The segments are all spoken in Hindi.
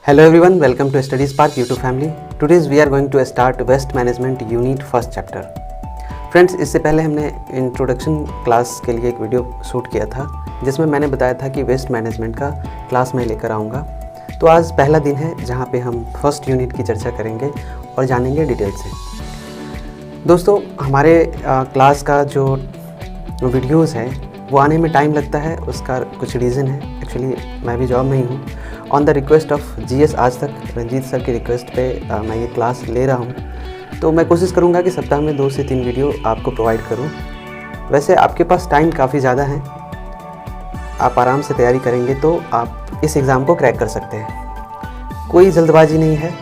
Hello everyone, welcome to Study Spark YouTube family. Today we are going to start Waste Management Unit first chapter. Friends, इससे पहले हमने इंट्रोडक्शन क्लास के लिए एक वीडियो शूट किया था जिसमें मैंने बताया था कि वेस्ट मैनेजमेंट का क्लास मैं लेकर आऊँगा। तो आज पहला दिन है जहाँ पे हम फर्स्ट यूनिट की चर्चा करेंगे और जानेंगे डिटेल से। दोस्तों, हमारे क्लास का जो वीडियोज़ है वो आने में टाइम लगता है, उसका कुछ रीज़न है। एक्चुअली मैं भी जॉब में ही हूँ। On the request of GS आज तक रंजीत सर की रिक्वेस्ट पे मैं ये क्लास ले रहा हूँ। तो मैं कोशिश करूँगा कि सप्ताह में 2 से 3 वीडियो आपको प्रोवाइड करूँ। वैसे आपके पास टाइम काफ़ी ज़्यादा है, आप आराम से तैयारी करेंगे तो आप इस एग्ज़ाम को क्रैक कर सकते हैं। कोई जल्दबाजी नहीं है,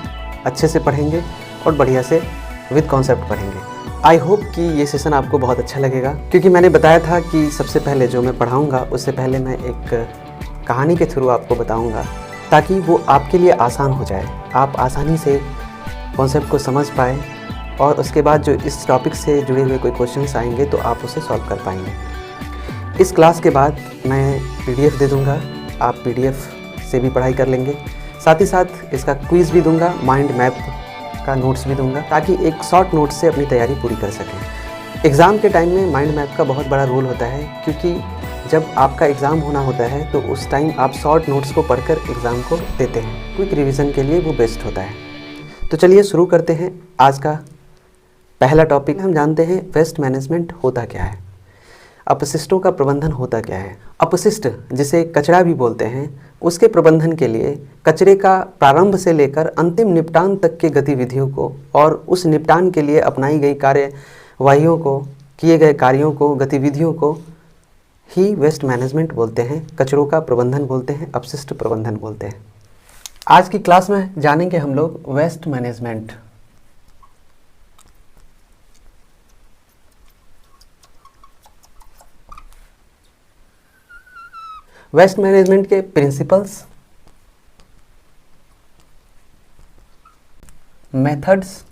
अच्छे से पढ़ेंगे और बढ़िया से विद कॉन्सेप्ट पढ़ेंगे। आई होप कि ये सेशन आपको बहुत अच्छा लगेगा, क्योंकि मैंने बताया था कि सबसे पहले जो मैं पढ़ाऊँगा उससे पहले मैं एक कहानी के थ्रू आपको बताऊँगा ताकि वो आपके लिए आसान हो जाए, आप आसानी से कॉन्सेप्ट को समझ पाएँ और उसके बाद जो इस टॉपिक से जुड़े हुए कोई क्वेश्चंस आएंगे तो आप उसे सॉल्व कर पाएंगे। इस क्लास के बाद मैं पीडीएफ दे दूंगा, आप पीडीएफ से भी पढ़ाई कर लेंगे। साथ ही साथ इसका क्विज़ भी दूंगा, माइंड मैप का नोट्स भी दूंगा, ताकि एक शॉर्ट नोट से अपनी तैयारी पूरी कर सकें। एग्ज़ाम के टाइम में माइंड मैप का बहुत बड़ा रोल होता है, क्योंकि जब आपका एग्ज़ाम होना होता है तो उस टाइम आप शॉर्ट नोट्स को पढ़कर एग्ज़ाम को देते हैं। क्विक रिवीजन के लिए वो बेस्ट होता है। तो चलिए शुरू करते हैं। आज का पहला टॉपिक हम जानते हैं वेस्ट मैनेजमेंट होता क्या है, अपशिष्टों का प्रबंधन होता क्या है। अपशिष्ट, जिसे कचरा भी बोलते हैं, उसके प्रबंधन के लिए कचरे का प्रारंभ से लेकर अंतिम निपटान तक के गतिविधियों को और उस निपटान के लिए अपनाई गई कार्यवाहियों को, किए गए कार्यों को, गतिविधियों को ही वेस्ट मैनेजमेंट बोलते हैं। कचरों का प्रबंधन बोलते हैं, अपशिष्ट प्रबंधन बोलते हैं। आज की क्लास में जानेंगे हम लोग वेस्ट मैनेजमेंट। वेस्ट मैनेजमेंट के principles, methods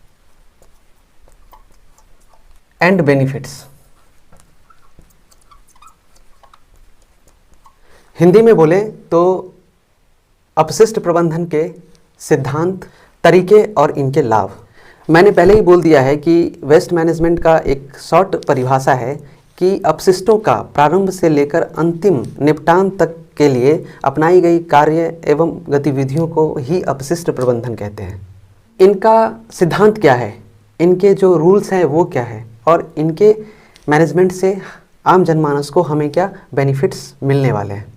and benefits. Hindi में बोले तो अपशिष्ट प्रबंधन के सिद्धांत, तरीके और इनके लाभ। मैंने पहले ही बोल दिया है कि वेस्ट मैनेजमेंट का एक शॉर्ट परिभाषा है कि अपशिष्टों का प्रारंभ से लेकर अंतिम निपटान तक के लिए अपनाई गई कार्य एवं गतिविधियों को ही अपशिष्ट प्रबंधन कहते हैं। इनका सिद्धांत क्या है, इनके जो रूल्स हैं वो क्या है, और इनके मैनेजमेंट से आम जनमानस को हमें क्या बेनिफिट्स मिलने वाले हैं।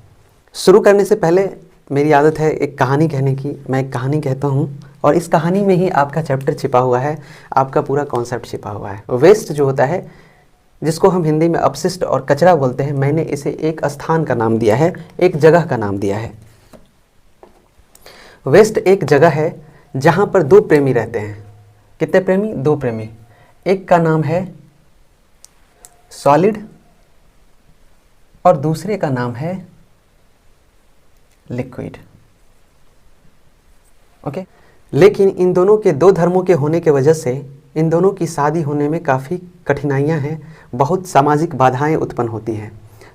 शुरू करने से पहले मेरी आदत है एक कहानी कहने की। मैं एक कहानी कहता हूँ और इस कहानी में ही आपका चैप्टर छिपा हुआ है, आपका पूरा कॉन्सेप्ट छिपा हुआ है। वेस्ट जो होता है, जिसको हम हिंदी में अपशिष्ट और कचरा बोलते हैं, मैंने इसे एक स्थान का नाम दिया है, एक जगह का नाम दिया है। वेस्ट एक जगह है जहाँ पर 2 प्रेमी रहते हैं। कितने प्रेमी? 2 प्रेमी। एक का नाम है सॉलिड और दूसरे का नाम है लिक्विड। ओके। लेकिन इन दोनों के 2 धर्मों के होने के वजह से इन दोनों की शादी होने में काफ़ी कठिनाइयां हैं, बहुत सामाजिक बाधाएं उत्पन्न होती हैं।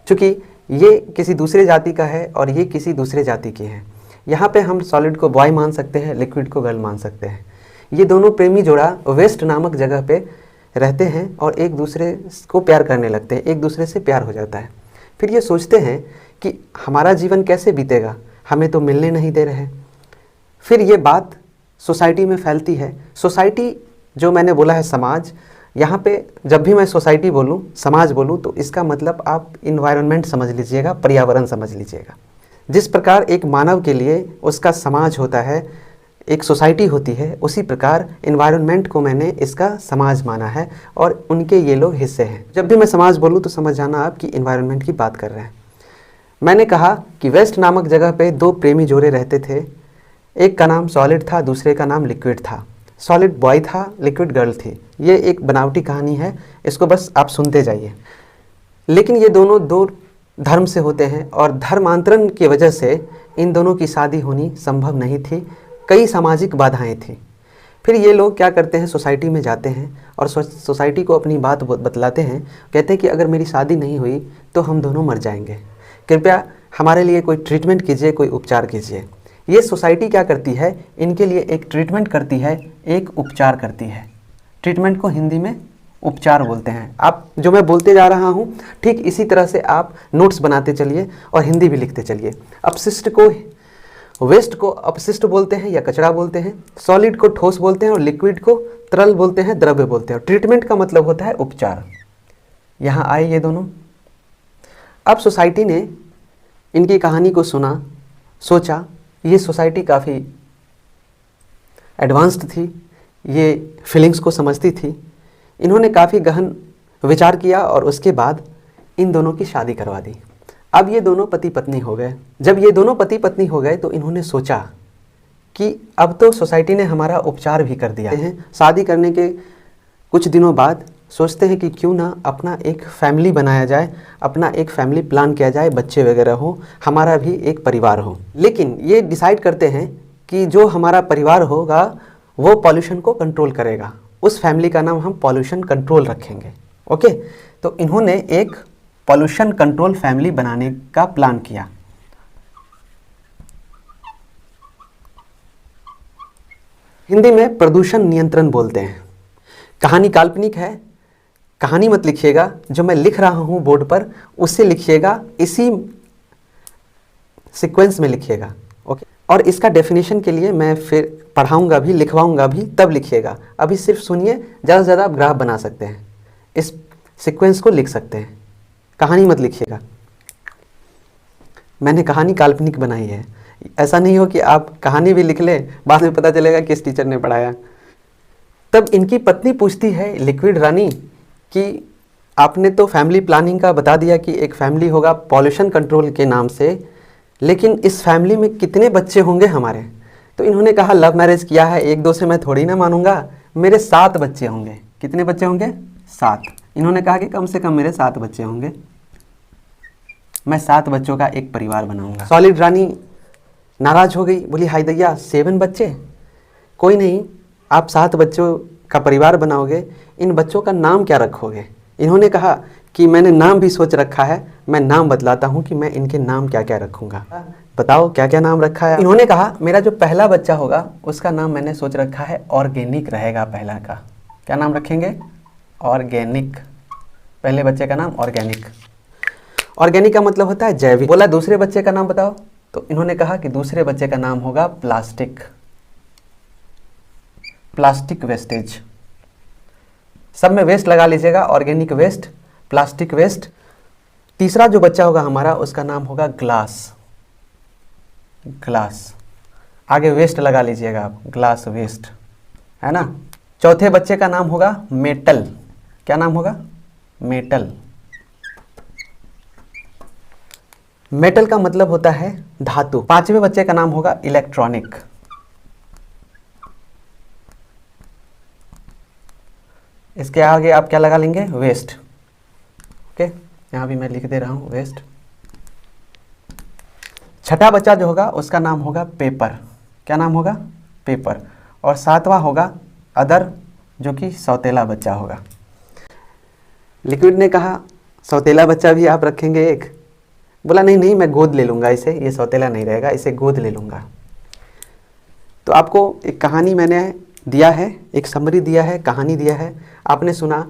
चूँकि ये किसी दूसरे जाति का है और ये किसी दूसरे जाति की है। यहाँ पे हम सॉलिड को बॉय मान सकते हैं, लिक्विड को गर्ल मान सकते हैं। ये दोनों प्रेमी जोड़ा वेस्ट नामक जगह पे रहते हैं और एक दूसरे को प्यार करने लगते हैं, एक दूसरे से प्यार हो जाता है। फिर ये सोचते हैं कि हमारा जीवन कैसे बीतेगा, हमें तो मिलने नहीं दे रहे। फिर ये बात सोसाइटी में फैलती है। सोसाइटी जो मैंने बोला है समाज, यहाँ पे जब भी मैं सोसाइटी बोलूँ, समाज बोलूँ, तो इसका मतलब आप इन्वायरमेंट समझ लीजिएगा, पर्यावरण समझ लीजिएगा। जिस प्रकार एक मानव के लिए उसका समाज होता है, एक सोसाइटी होती है, उसी प्रकार इन्वायरमेंट को मैंने इसका समाज माना है और उनके ये लोग हिस्से हैं। जब भी मैं समाज बोलूँ तो समझ जाना आप कि इन्वायरमेंट की बात कर रहे हैं। मैंने कहा कि वेस्ट नामक जगह पे 2 प्रेमी जोड़े रहते थे। एक का नाम सॉलिड था, दूसरे का नाम लिक्विड था। सॉलिड बॉय था, लिक्विड गर्ल थी। ये एक बनावटी कहानी है, इसको बस आप सुनते जाइए। लेकिन ये दोनों 2 धर्म से होते हैं और धर्मांतरण की वजह से इन दोनों की शादी होनी संभव नहीं थी। कई सामाजिक बाधाएं थी। फिर ये लोग क्या करते हैं, सोसाइटी में जाते हैं और सोसाइटी को अपनी बात बतलाते हैं। कहते हैं कि अगर मेरी शादी नहीं हुई तो हम दोनों मर जाएंगे, कृपया हमारे लिए कोई ट्रीटमेंट कीजिए, कोई उपचार कीजिए। ये सोसाइटी क्या करती है, इनके लिए एक ट्रीटमेंट करती है, एक उपचार करती है। ट्रीटमेंट को हिंदी में उपचार बोलते हैं। आप जो मैं बोलते जा रहा हूँ ठीक इसी तरह से आप नोट्स बनाते चलिए और हिंदी भी लिखते चलिए। अपशिष्ट को, वेस्ट को अपशिष्ट बोलते हैं या कचरा बोलते हैं, सॉलिड को ठोस बोलते हैं और लिक्विड को तरल बोलते हैं, द्रव्य बोलते हैं। ट्रीटमेंट का मतलब होता है उपचार। यहाँ आए ये दोनों। अब सोसाइटी ने इनकी कहानी को सुना, सोचा ये सोसाइटी काफ़ी एडवांस्ड थी, ये फीलिंग्स को समझती थी। इन्होंने काफ़ी गहन विचार किया और उसके बाद इन दोनों की शादी करवा दी। अब ये दोनों पति पत्नी हो गए। जब ये दोनों पति पत्नी हो गए तो इन्होंने सोचा कि अब तो सोसाइटी ने हमारा उपचार भी कर दिया है। शादी करने के कुछ दिनों बाद सोचते हैं कि क्यों ना अपना एक फैमिली बनाया जाए, अपना एक फैमिली प्लान किया जाए, बच्चे वगैरह हो, हमारा भी एक परिवार हो। लेकिन ये डिसाइड करते हैं कि जो हमारा परिवार होगा वो पॉल्यूशन को कंट्रोल करेगा। उस फैमिली का नाम हम पॉल्यूशन कंट्रोल रखेंगे। ओके, तो इन्होंने एक पॉल्यूशन कंट्रोल फैमिली बनाने का प्लान किया। हिंदी में प्रदूषण नियंत्रण बोलते हैं। कहानी काल्पनिक है, कहानी मत लिखिएगा, जो मैं लिख रहा हूँ बोर्ड पर उससे लिखिएगा, इसी सीक्वेंस में लिखिएगा। ओके, और इसका डेफिनेशन के लिए मैं फिर पढ़ाऊँगा भी, लिखवाऊँगा भी, तब लिखिएगा। अभी सिर्फ सुनिए, ज़्यादा से ज़्यादा आप ग्राफ बना सकते हैं, इस सीक्वेंस को लिख सकते हैं, कहानी मत लिखिएगा। मैंने कहानी काल्पनिक बनाई है, ऐसा नहीं हो कि आप कहानी भी लिख लें, बाद में पता चलेगा किस टीचर ने पढ़ाया। तब इनकी पत्नी पूछती है लिक्विड रानी कि आपने तो फैमिली प्लानिंग का बता दिया कि एक फैमिली होगा पॉल्यूशन कंट्रोल के नाम से, लेकिन इस फैमिली में कितने बच्चे होंगे हमारे? तो इन्होंने कहा लव मैरिज किया है, एक दो से मैं थोड़ी ना मानूंगा, मेरे 7 बच्चे होंगे। कितने बच्चे होंगे? 7। इन्होंने कहा कि कम से कम मेरे 7 बच्चे होंगे, मैं 7 बच्चों का एक परिवार बनाऊंगा। सॉलिड रानी नाराज हो गई, बोली हाय दैया 7 बच्चे, कोई नहीं, आप 7 बच्चों का परिवार बनाओगे, इन बच्चों का नाम क्या रखोगे? इन्होंने कहा कि मैंने नाम भी सोच रखा है, मैं नाम बतलाता हूँ कि मैं इनके नाम क्या क्या रखूँगा। बताओ क्या क्या नाम रखा है? इन्होंने कहा मेरा जो पहला बच्चा होगा उसका नाम मैंने सोच रखा है ऑर्गेनिक रहेगा। पहला का क्या नाम रखेंगे? ऑर्गेनिक। पहले बच्चे का नाम ऑर्गेनिक। ऑर्गेनिक का मतलब होता है जैविक। बोला दूसरे बच्चे का नाम बताओ, तो इन्होंने कहा कि दूसरे बच्चे का नाम होगा प्लास्टिक। प्लास्टिक वेस्टेज, सब में वेस्ट लगा लीजिएगा, ऑर्गेनिक वेस्ट, प्लास्टिक वेस्ट। तीसरा जो बच्चा होगा हमारा उसका नाम होगा ग्लास। ग्लास, आगे वेस्ट लगा लीजिएगा आप, ग्लास वेस्ट, है ना। चौथे बच्चे का नाम होगा मेटल। क्या नाम होगा? मेटल। मेटल का मतलब होता है धातु। पांचवें बच्चे का नाम होगा इलेक्ट्रॉनिक। इसके आगे आप क्या लगा लेंगे? वेस्ट। ओके, यहाँ भी मैं लिख दे रहा हूँ वेस्ट। छठा बच्चा जो होगा उसका नाम होगा पेपर। क्या नाम होगा? पेपर। और 7वां होगा अदर, जो कि सौतेला बच्चा होगा। लिक्विड ने कहा सौतेला बच्चा भी आप रखेंगे एक? बोला नहीं नहीं, मैं गोद ले लूँगा इसे, ये सौतेला नहीं रहेगा, इसे गोद ले लूँगा। तो आपको एक कहानी मैंने दिया है, एक समरी दिया है, कहानी दिया है, आपने सुना।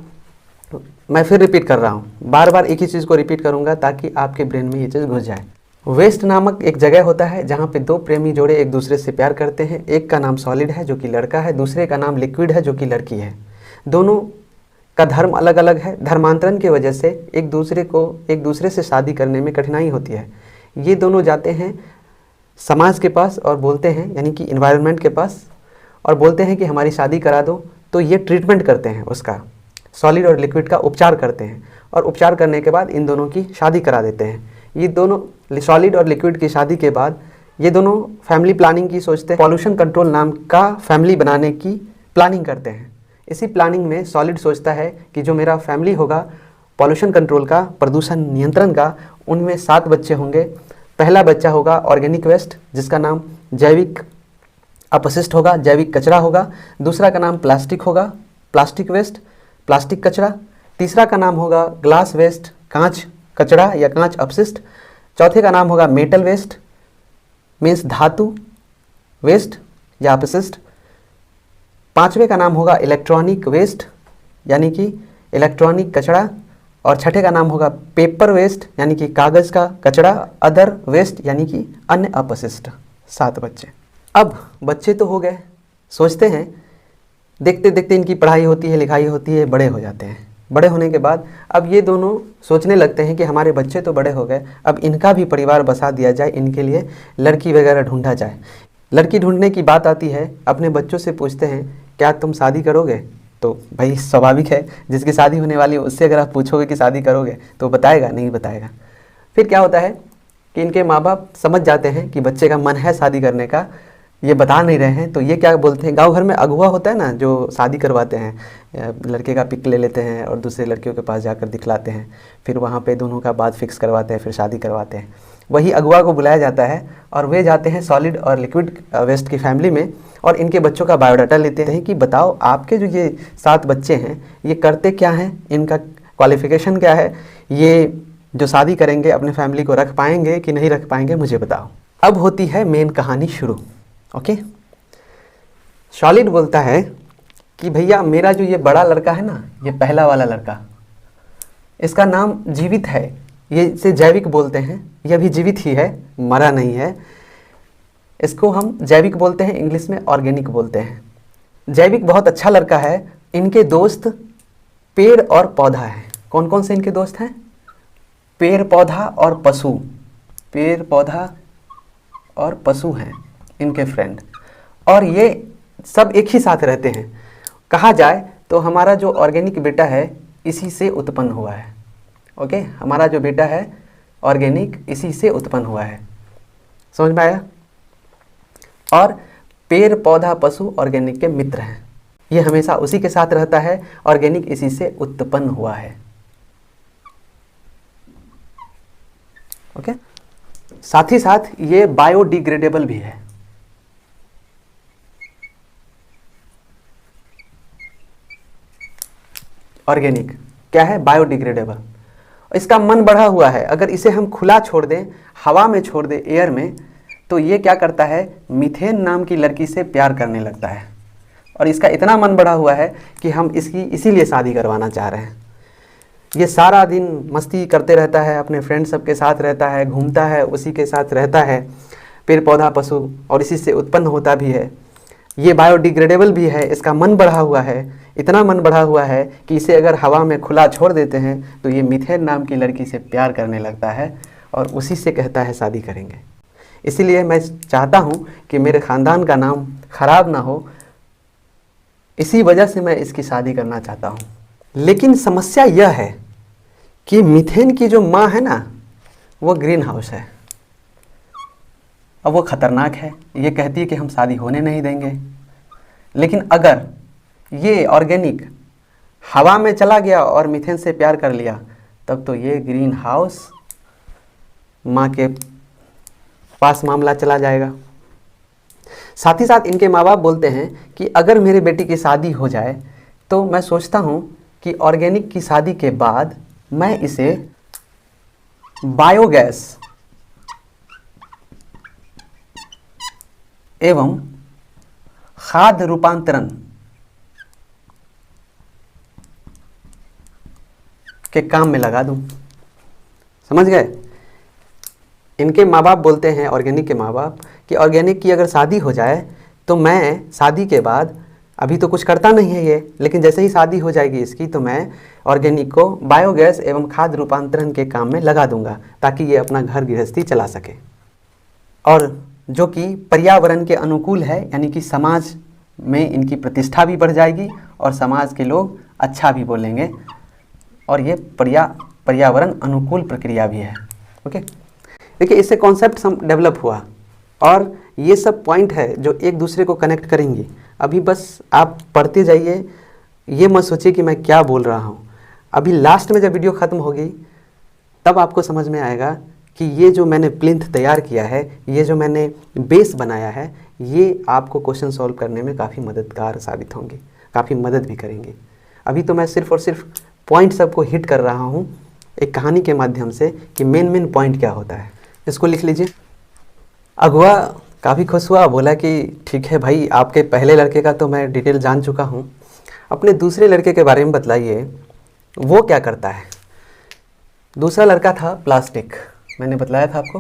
मैं फिर रिपीट कर रहा हूँ, बार बार एक ही चीज़ को रिपीट करूँगा ताकि आपके ब्रेन में ये चीज़ घुस जाए। वेस्ट नामक एक जगह होता है जहाँ पे 2 प्रेमी जोड़े एक दूसरे से प्यार करते हैं। एक का नाम सॉलिड है जो कि लड़का है, दूसरे का नाम लिक्विड है जो कि लड़की है। दोनों का धर्म अलग अलग है। धर्मांतरण की वजह से एक दूसरे से शादी करने में कठिनाई होती है। ये दोनों जाते हैं समाज के पास और बोलते हैं, यानी कि इन्वायरमेंट के पास, और बोलते हैं कि हमारी शादी करा दो। तो ये ट्रीटमेंट करते हैं, उसका सॉलिड और लिक्विड का उपचार करते हैं, और उपचार करने के बाद इन दोनों की शादी करा देते हैं। ये दोनों सॉलिड और लिक्विड की शादी के बाद ये दोनों फैमिली प्लानिंग की सोचते हैं, पॉल्यूशन कंट्रोल नाम का फैमिली बनाने की प्लानिंग करते हैं। इसी प्लानिंग में सॉलिड सोचता है कि जो मेरा फैमिली होगा पॉल्यूशन कंट्रोल का, प्रदूषण नियंत्रण का, उनमें 7 बच्चे होंगे। पहला बच्चा होगा ऑर्गेनिक वेस्ट, जिसका नाम जैविक अपशिष्ट होगा, जैविक कचरा होगा। दूसरा का नाम प्लास्टिक होगा, प्लास्टिक वेस्ट, प्लास्टिक कचरा। तीसरा का नाम होगा ग्लास वेस्ट, कांच कचरा या कांच अपशिष्ट। चौथे का नाम होगा मेटल वेस्ट, मीन्स धातु, वेस्ट या अपशिष्ट। पांचवें का नाम होगा इलेक्ट्रॉनिक वेस्ट यानी कि इलेक्ट्रॉनिक कचरा। और छठे का नाम होगा पेपर वेस्ट यानी कि कागज़ का कचरा। अदर वेस्ट यानी कि अन्य अपशिष्ट। 7 बच्चे। अब बच्चे तो हो गए, सोचते हैं, देखते देखते इनकी पढ़ाई होती है, लिखाई होती है, बड़े हो जाते हैं। बड़े होने के बाद अब ये दोनों सोचने लगते हैं कि हमारे बच्चे तो बड़े हो गए, अब इनका भी परिवार बसा दिया जाए, इनके लिए लड़की वगैरह ढूंढा जाए। लड़की ढूंढने की बात आती है, अपने बच्चों से पूछते हैं क्या तुम शादी करोगे? तो भाई स्वाभाविक है, जिसकी शादी होने वाली है उससे अगर आप पूछोगे कि शादी करोगे तो बताएगा नहीं बताएगा। फिर क्या होता है कि इनके माँ बाप समझ जाते हैं कि बच्चे का मन है शादी करने का, ये बता नहीं रहे हैं, तो ये क्या बोलते हैं, गांव घर में अगुआ होता है ना जो शादी करवाते हैं, लड़के का पिक ले लेते हैं और दूसरे लड़कियों के पास जाकर दिखलाते हैं, फिर वहाँ पे दोनों का बात फिक्स करवाते हैं, फिर शादी करवाते हैं। वही अगुआ को बुलाया जाता है और वे जाते हैं सॉलिड और लिक्विड वेस्ट की फैमिली में और इनके बच्चों का बायोडाटा लेते हैं कि बताओ आपके जो ये 7 बच्चे हैं ये करते क्या हैं, इनका क्वालिफिकेशन क्या है, ये जो शादी करेंगे अपने फैमिली को रख पाएंगे कि नहीं रख पाएंगे, मुझे बताओ। अब होती है मेन कहानी शुरू। ओके, सॉलिड बोलता है कि भैया मेरा जो ये बड़ा लड़का है ना, ये पहला वाला लड़का, इसका नाम जीवित है, ये इसे जैविक बोलते हैं, ये अभी जीवित ही है, मरा नहीं है। इसको हम जैविक बोलते हैं, इंग्लिश में ऑर्गेनिक बोलते हैं। जैविक बहुत अच्छा लड़का है। इनके दोस्त पेड़ और पौधा है। कौन कौन से इनके दोस्त हैं? पेड़ पौधा और पशु। पेड़ पौधा और पशु हैं इनके फ्रेंड, और ये सब एक ही साथ रहते हैं। कहा जाए तो हमारा जो ऑर्गेनिक बेटा है इसी से उत्पन्न हुआ है। ओके, हमारा जो बेटा है ऑर्गेनिक इसी से उत्पन्न हुआ है। समझ में आया? और पेड़ पौधा पशु ऑर्गेनिक के मित्र हैं, ये हमेशा उसी के साथ रहता है, ऑर्गेनिक इसी से उत्पन्न हुआ है। ओके, साथ ही साथ ये बायोडिग्रेडेबल भी है। ऑर्गेनिक क्या है? बायोडिग्रेडेबल। इसका मन बढ़ा हुआ है, अगर इसे हम खुला छोड़ दें, हवा में छोड़ दें, एयर में, तो ये क्या करता है, मीथेन नाम की लड़की से प्यार करने लगता है। और इसका इतना मन बढ़ा हुआ है कि हम इसकी इसीलिए शादी करवाना चाह रहे हैं। ये सारा दिन मस्ती करते रहता है, अपने फ्रेंड सबके साथ रहता है, घूमता है, उसी के साथ रहता है, पेड़ पौधा पशु, और इसी से उत्पन्न होता भी है। ये बायोडिग्रेडेबल भी है, इसका मन बढ़ा हुआ है, इतना मन बढ़ा हुआ है कि इसे अगर हवा में खुला छोड़ देते हैं तो ये मीथेन नाम की लड़की से प्यार करने लगता है और उसी से कहता है शादी करेंगे। इसीलिए मैं चाहता हूँ कि मेरे ख़ानदान का नाम खराब ना हो, इसी वजह से मैं इसकी शादी करना चाहता हूँ। लेकिन समस्या यह है कि मीथेन की जो माँ है ना, वो ग्रीन हाउस है। अब वो ख़तरनाक है, ये कहती है कि हम शादी होने नहीं देंगे। लेकिन अगर ये ऑर्गेनिक हवा में चला गया और मीथेन से प्यार कर लिया, तब तो ये ग्रीन हाउस माँ के पास मामला चला जाएगा। साथ ही साथ इनके माँ बाप बोलते हैं कि अगर मेरे बेटी की शादी हो जाए तो मैं सोचता हूँ कि ऑर्गेनिक की शादी के बाद मैं इसे बायोगैस एवं खाद्य रूपांतरण के काम में लगा दूं। समझ गए? इनके माँ बाप बोलते हैं, ऑर्गेनिक के माँ बाप, कि ऑर्गेनिक की अगर शादी हो जाए तो मैं शादी के बाद, अभी तो कुछ करता नहीं है ये, लेकिन जैसे ही शादी हो जाएगी इसकी तो मैं ऑर्गेनिक को बायोगैस एवं खाद्य रूपांतरण के काम में लगा दूंगा, ताकि ये अपना घर गृहस्थी चला सके, और जो कि पर्यावरण के अनुकूल है, यानी कि समाज में इनकी प्रतिष्ठा भी बढ़ जाएगी और समाज के लोग अच्छा भी बोलेंगे, और ये पर्यावरण अनुकूल प्रक्रिया भी है। ओके, देखिए इससे कॉन्सेप्ट डेवलप हुआ और ये सब पॉइंट है जो एक दूसरे को कनेक्ट करेंगे। अभी बस आप पढ़ते जाइए, ये मत सोचिए कि मैं क्या बोल रहा हूँ। अभी लास्ट में जब वीडियो ख़त्म होगी तब आपको समझ में आएगा कि ये जो मैंने प्लिंथ तैयार किया है, ये जो मैंने बेस बनाया है, ये आपको क्वेश्चन सॉल्व करने में काफ़ी मददगार साबित होंगे, काफ़ी मदद भी करेंगे। अभी तो मैं सिर्फ और सिर्फ पॉइंट सबको हिट कर रहा हूँ एक कहानी के माध्यम से कि मेन पॉइंट क्या होता है। इसको लिख लीजिए। अगवा काफ़ी खुश हुआ, बोला कि ठीक है भाई, आपके पहले लड़के का तो मैं डिटेल जान चुका हूँ, अपने दूसरे लड़के के बारे में बतलाइए, वो क्या करता है। दूसरा लड़का था प्लास्टिक, मैंने बतलाया था आपको,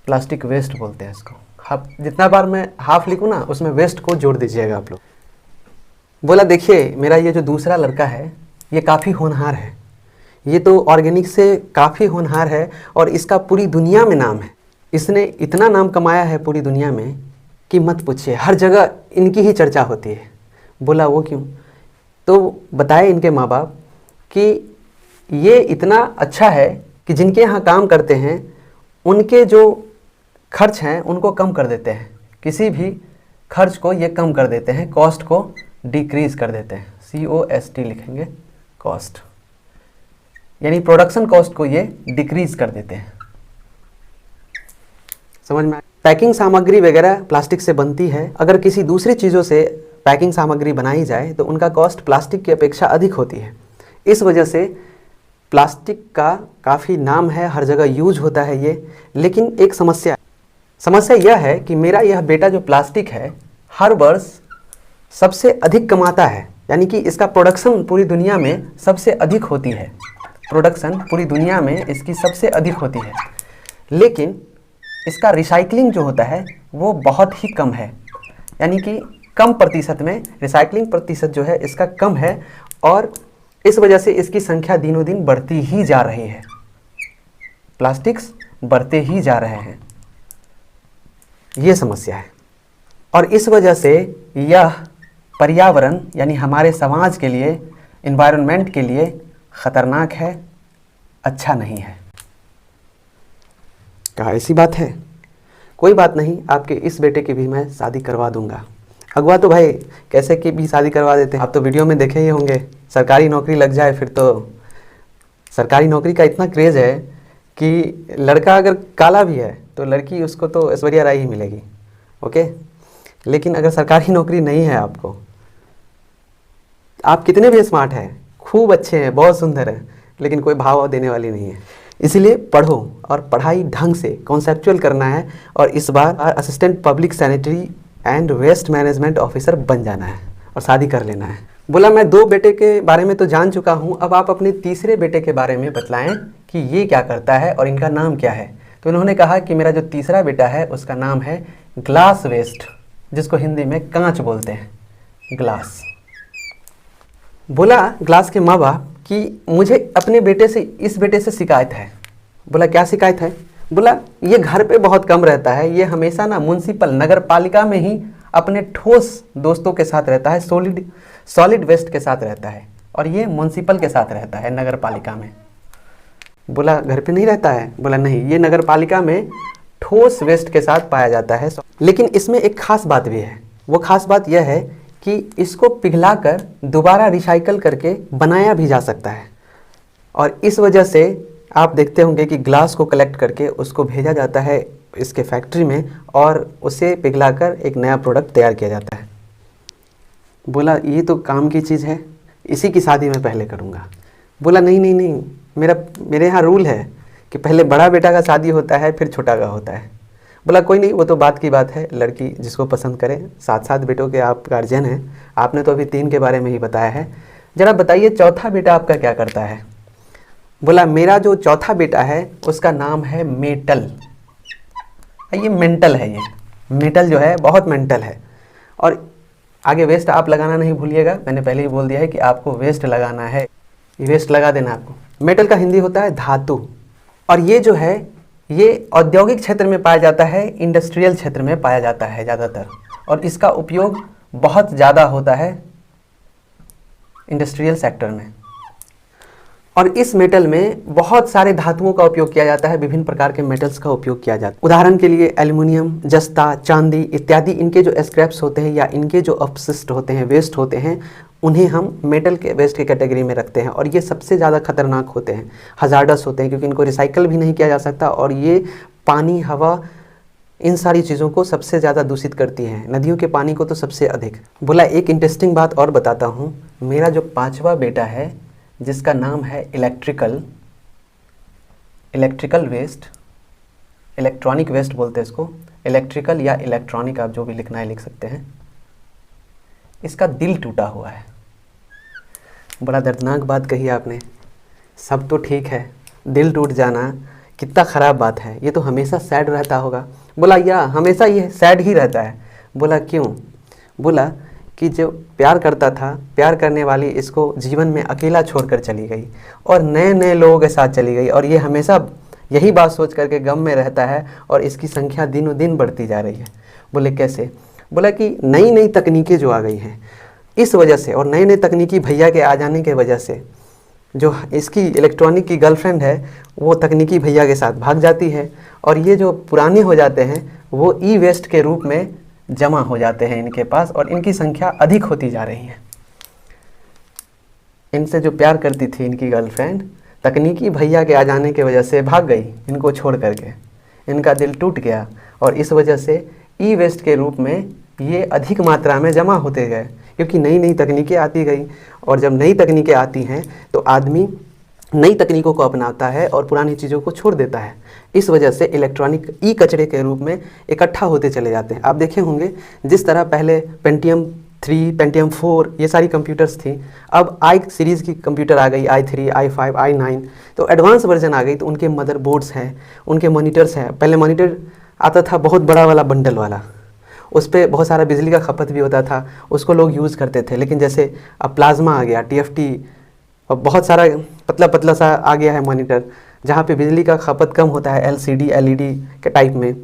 प्लास्टिक वेस्ट बोलते हैं इसको। हाफ, जितना बार मैं हाफ लिखूँ ना उसमें वेस्ट को जोड़ दीजिएगा आप लोग। बोला देखिए मेरा ये जो दूसरा लड़का है ये काफ़ी होनहार है, ये तो ऑर्गेनिक से काफ़ी होनहार है और इसका पूरी दुनिया में नाम है। इसने इतना नाम कमाया है पूरी दुनिया में कि मत पूछिए, हर जगह इनकी ही चर्चा होती है। बोला वो क्यों? तो बताए इनके माँ बाप कि ये इतना अच्छा है कि जिनके यहाँ काम करते हैं उनके जो खर्च हैं उनको कम कर देते हैं, किसी भी खर्च को ये कम कर देते हैं, कॉस्ट को डिक्रीज़ कर देते हैं। COST लिखेंगे, कॉस्ट, यानी प्रोडक्शन कॉस्ट को ये डिक्रीज़ कर देते हैं। समझ में? पैकिंग सामग्री वगैरह प्लास्टिक से बनती है। अगर किसी दूसरी चीज़ों से पैकिंग सामग्री बनाई जाए तो उनका कॉस्ट प्लास्टिक की अपेक्षा अधिक होती है। इस वजह से प्लास्टिक का काफ़ी नाम है, हर जगह यूज होता है ये। लेकिन एक समस्या यह है कि मेरा यह बेटा जो प्लास्टिक है हर वर्ष सबसे अधिक कमाता है, यानी कि इसका प्रोडक्शन पूरी दुनिया में सबसे अधिक होती है, प्रोडक्शन पूरी दुनिया में इसकी सबसे अधिक होती है। लेकिन इसका रिसाइकलिंग जो होता है वो बहुत ही कम है, यानी कि कम प्रतिशत में रिसाइकलिंग प्रतिशत जो है इसका कम है और इस वजह से इसकी संख्या दिनों दिन बढ़ती ही जा रही है, प्लास्टिक्स बढ़ते ही जा रहे हैं, ये समस्या है। और इस वजह से यह पर्यावरण यानी हमारे समाज के लिए, इन्वायरमेंट के लिए ख़तरनाक है, अच्छा नहीं है। कहा ऐसी बात है? कोई बात नहीं, आपके इस बेटे की भी मैं शादी करवा दूंगा। अगवा तो भाई कैसे की भी शादी करवा देते हैं, आप तो वीडियो में देखे ही होंगे। सरकारी नौकरी लग जाए फिर तो, सरकारी नौकरी का इतना क्रेज़ है कि लड़का अगर काला भी है तो लड़की उसको तो ऐश्वर्या राय ही मिलेगी, ओके। लेकिन अगर सरकारी नौकरी नहीं है आपको, आप कितने भी स्मार्ट हैं, खूब अच्छे हैं, बहुत सुंदर हैं, लेकिन कोई भाव देने वाली नहीं है। इसीलिए पढ़ो और पढ़ाई ढंग से कॉन्सेप्चुअल करना है और इस बार assistant public sanitary and waste management officer बन जाना है और शादी कर लेना है। बोला मैं 2 बेटे के बारे में तो जान चुका हूँ, अब आप अपने तीसरे बेटे के बारे में बतलाएं कि ये क्या करता है और इनका नाम क्या है। तो इन्होंने कहा कि मेरा जो तीसरा बेटा है उसका नाम है ग्लास वेस्ट, जिसको हिंदी में कांच बोलते हैं, ग्लास। बोला ग्लास के माँ बाप कि मुझे अपने बेटे से, इस बेटे से शिकायत है। बोला क्या शिकायत है? बोला ये घर पे बहुत कम रहता है, ये हमेशा ना म्युनिसिपल नगर पालिका में ही अपने ठोस दोस्तों के साथ रहता है, सॉलिड वेस्ट के साथ रहता है, और ये म्युनिसिपल के साथ रहता है, नगर पालिका में। बोला घर पे नहीं रहता है? बोला नहीं, ये नगर पालिका में ठोस वेस्ट के साथ पाया जाता है। लेकिन इसमें एक खास बात भी है, वो खास बात यह है कि इसको पिघलाकर दोबारा रिसाइकल करके बनाया भी जा सकता है। और इस वजह से आप देखते होंगे कि ग्लास को कलेक्ट करके उसको भेजा जाता है इसके फैक्ट्री में और उसे पिघलाकर एक नया प्रोडक्ट तैयार किया जाता है। बोला ये तो काम की चीज़ है, इसी की शादी मैं पहले करूँगा। बोला नहीं नहीं नहीं, मेरे यहाँ रूल है कि पहले बड़ा बेटा का शादी होता है फिर छोटा का होता है। बोला कोई नहीं, वो तो बात की बात है, लड़की जिसको पसंद करे। 7 बेटों के आप गार्जियन हैं, आपने तो अभी 3 के बारे में ही बताया है। ज़रा बताइए चौथा बेटा आपका क्या करता है? बोला मेरा जो चौथा बेटा है उसका नाम है मेटल। ये मेंटल है, ये मेटल जो है बहुत मेंटल है। और आगे वेस्ट आप लगाना नहीं भूलिएगा, मैंने पहले ही बोल दिया है कि आपको वेस्ट लगाना है, ये वेस्ट लगा देना आपको। मेटल का हिंदी होता है धातु, और ये जो है ये औद्योगिक क्षेत्र में पाया जाता है, इंडस्ट्रियल क्षेत्र में पाया जाता है ज़्यादातर, और इसका उपयोग बहुत ज़्यादा होता है इंडस्ट्रियल सेक्टर में। और इस मेटल में बहुत सारे धातुओं का उपयोग किया जाता है, विभिन्न प्रकार के मेटल्स का उपयोग किया जाता है। उदाहरण के लिए एल्युमिनियम, जस्ता, चांदी इत्यादि, इनके जो स्क्रैप्स होते हैं या इनके जो अपशिष्ट होते हैं, वेस्ट होते हैं, उन्हें हम मेटल के वेस्ट की कैटेगरी में रखते हैं। और ये सबसे ज़्यादा खतरनाक होते हैं, हजार्डस होते हैं, क्योंकि इनको रिसाइकल भी नहीं किया जा सकता और ये पानी, हवा, इन सारी चीज़ों को सबसे ज़्यादा दूषित करती हैं, नदियों के पानी को तो सबसे अधिक। बोला एक इंटरेस्टिंग बात और बताता हूँ, मेरा जो 5वां बेटा है जिसका नाम है इलेक्ट्रिकल वेस्ट, इलेक्ट्रॉनिक वेस्ट बोलते हैं इसको, इलेक्ट्रिकल या इलेक्ट्रॉनिक आप जो भी लिखना है लिख सकते हैं। इसका दिल टूटा हुआ है। बड़ा दर्दनाक बात कही आपने। सब तो ठीक है, दिल टूट जाना कितना ख़राब बात है, ये तो हमेशा सैड रहता होगा। बोला या हमेशा ये सैड ही रहता है। बोला क्यों? बोला कि जो प्यार करता था, प्यार करने वाली इसको जीवन में अकेला छोड़कर चली गई और नए नए लोगों के साथ चली गई, और ये हमेशा यही बात सोच करके गम में रहता है और इसकी संख्या दिनों दिन बढ़ती जा रही है। बोले कैसे? बोला कि नई नई तकनीकें जो आ गई हैं इस वजह से, और नए नए तकनीकी भैया के आ जाने के वजह से जो इसकी इलेक्ट्रॉनिक की गर्लफ्रेंड है वो तकनीकी भैया के साथ भाग जाती है, और ये जो पुराने हो जाते हैं वो ई वेस्ट के रूप में जमा हो जाते हैं इनके पास, और इनकी संख्या अधिक होती जा रही है। इनसे जो प्यार करती थी इनकी गर्लफ्रेंड, तकनीकी भैया के आ जाने की वजह से भाग गई इनको छोड़ करके। इनका दिल टूट गया और इस वजह से ई वेस्ट के रूप में ये अधिक मात्रा में जमा होते गए, क्योंकि नई नई तकनीकें आती गई, और जब नई तकनीकें आती हैं तो आदमी नई तकनीकों को अपनाता है और पुरानी चीज़ों को छोड़ देता है। इस वजह से इलेक्ट्रॉनिक ई कचरे के रूप में इकट्ठा होते चले जाते हैं। आप देखे होंगे जिस तरह पहले पेंटियम 3, पेंटियम 4 ये सारी कंप्यूटर्स थी, अब आई सीरीज़ की कंप्यूटर आ गई, i3, i5, i9, तो एडवांस वर्जन आ गई, तो उनके मदरबोर्ड्स हैं, उनके मॉनिटर्स हैं। पहले मॉनिटर आता था बहुत बड़ा वाला बंडल वाला, उस पर बहुत सारा बिजली का खपत भी होता था, उसको लोग यूज़ करते थे। लेकिन जैसे अब प्लाज्मा आ गया, TFT, और बहुत सारा पतला पतला सा आ गया है मॉनिटर, जहाँ पे बिजली का खपत कम होता है, LCD LED के टाइप में,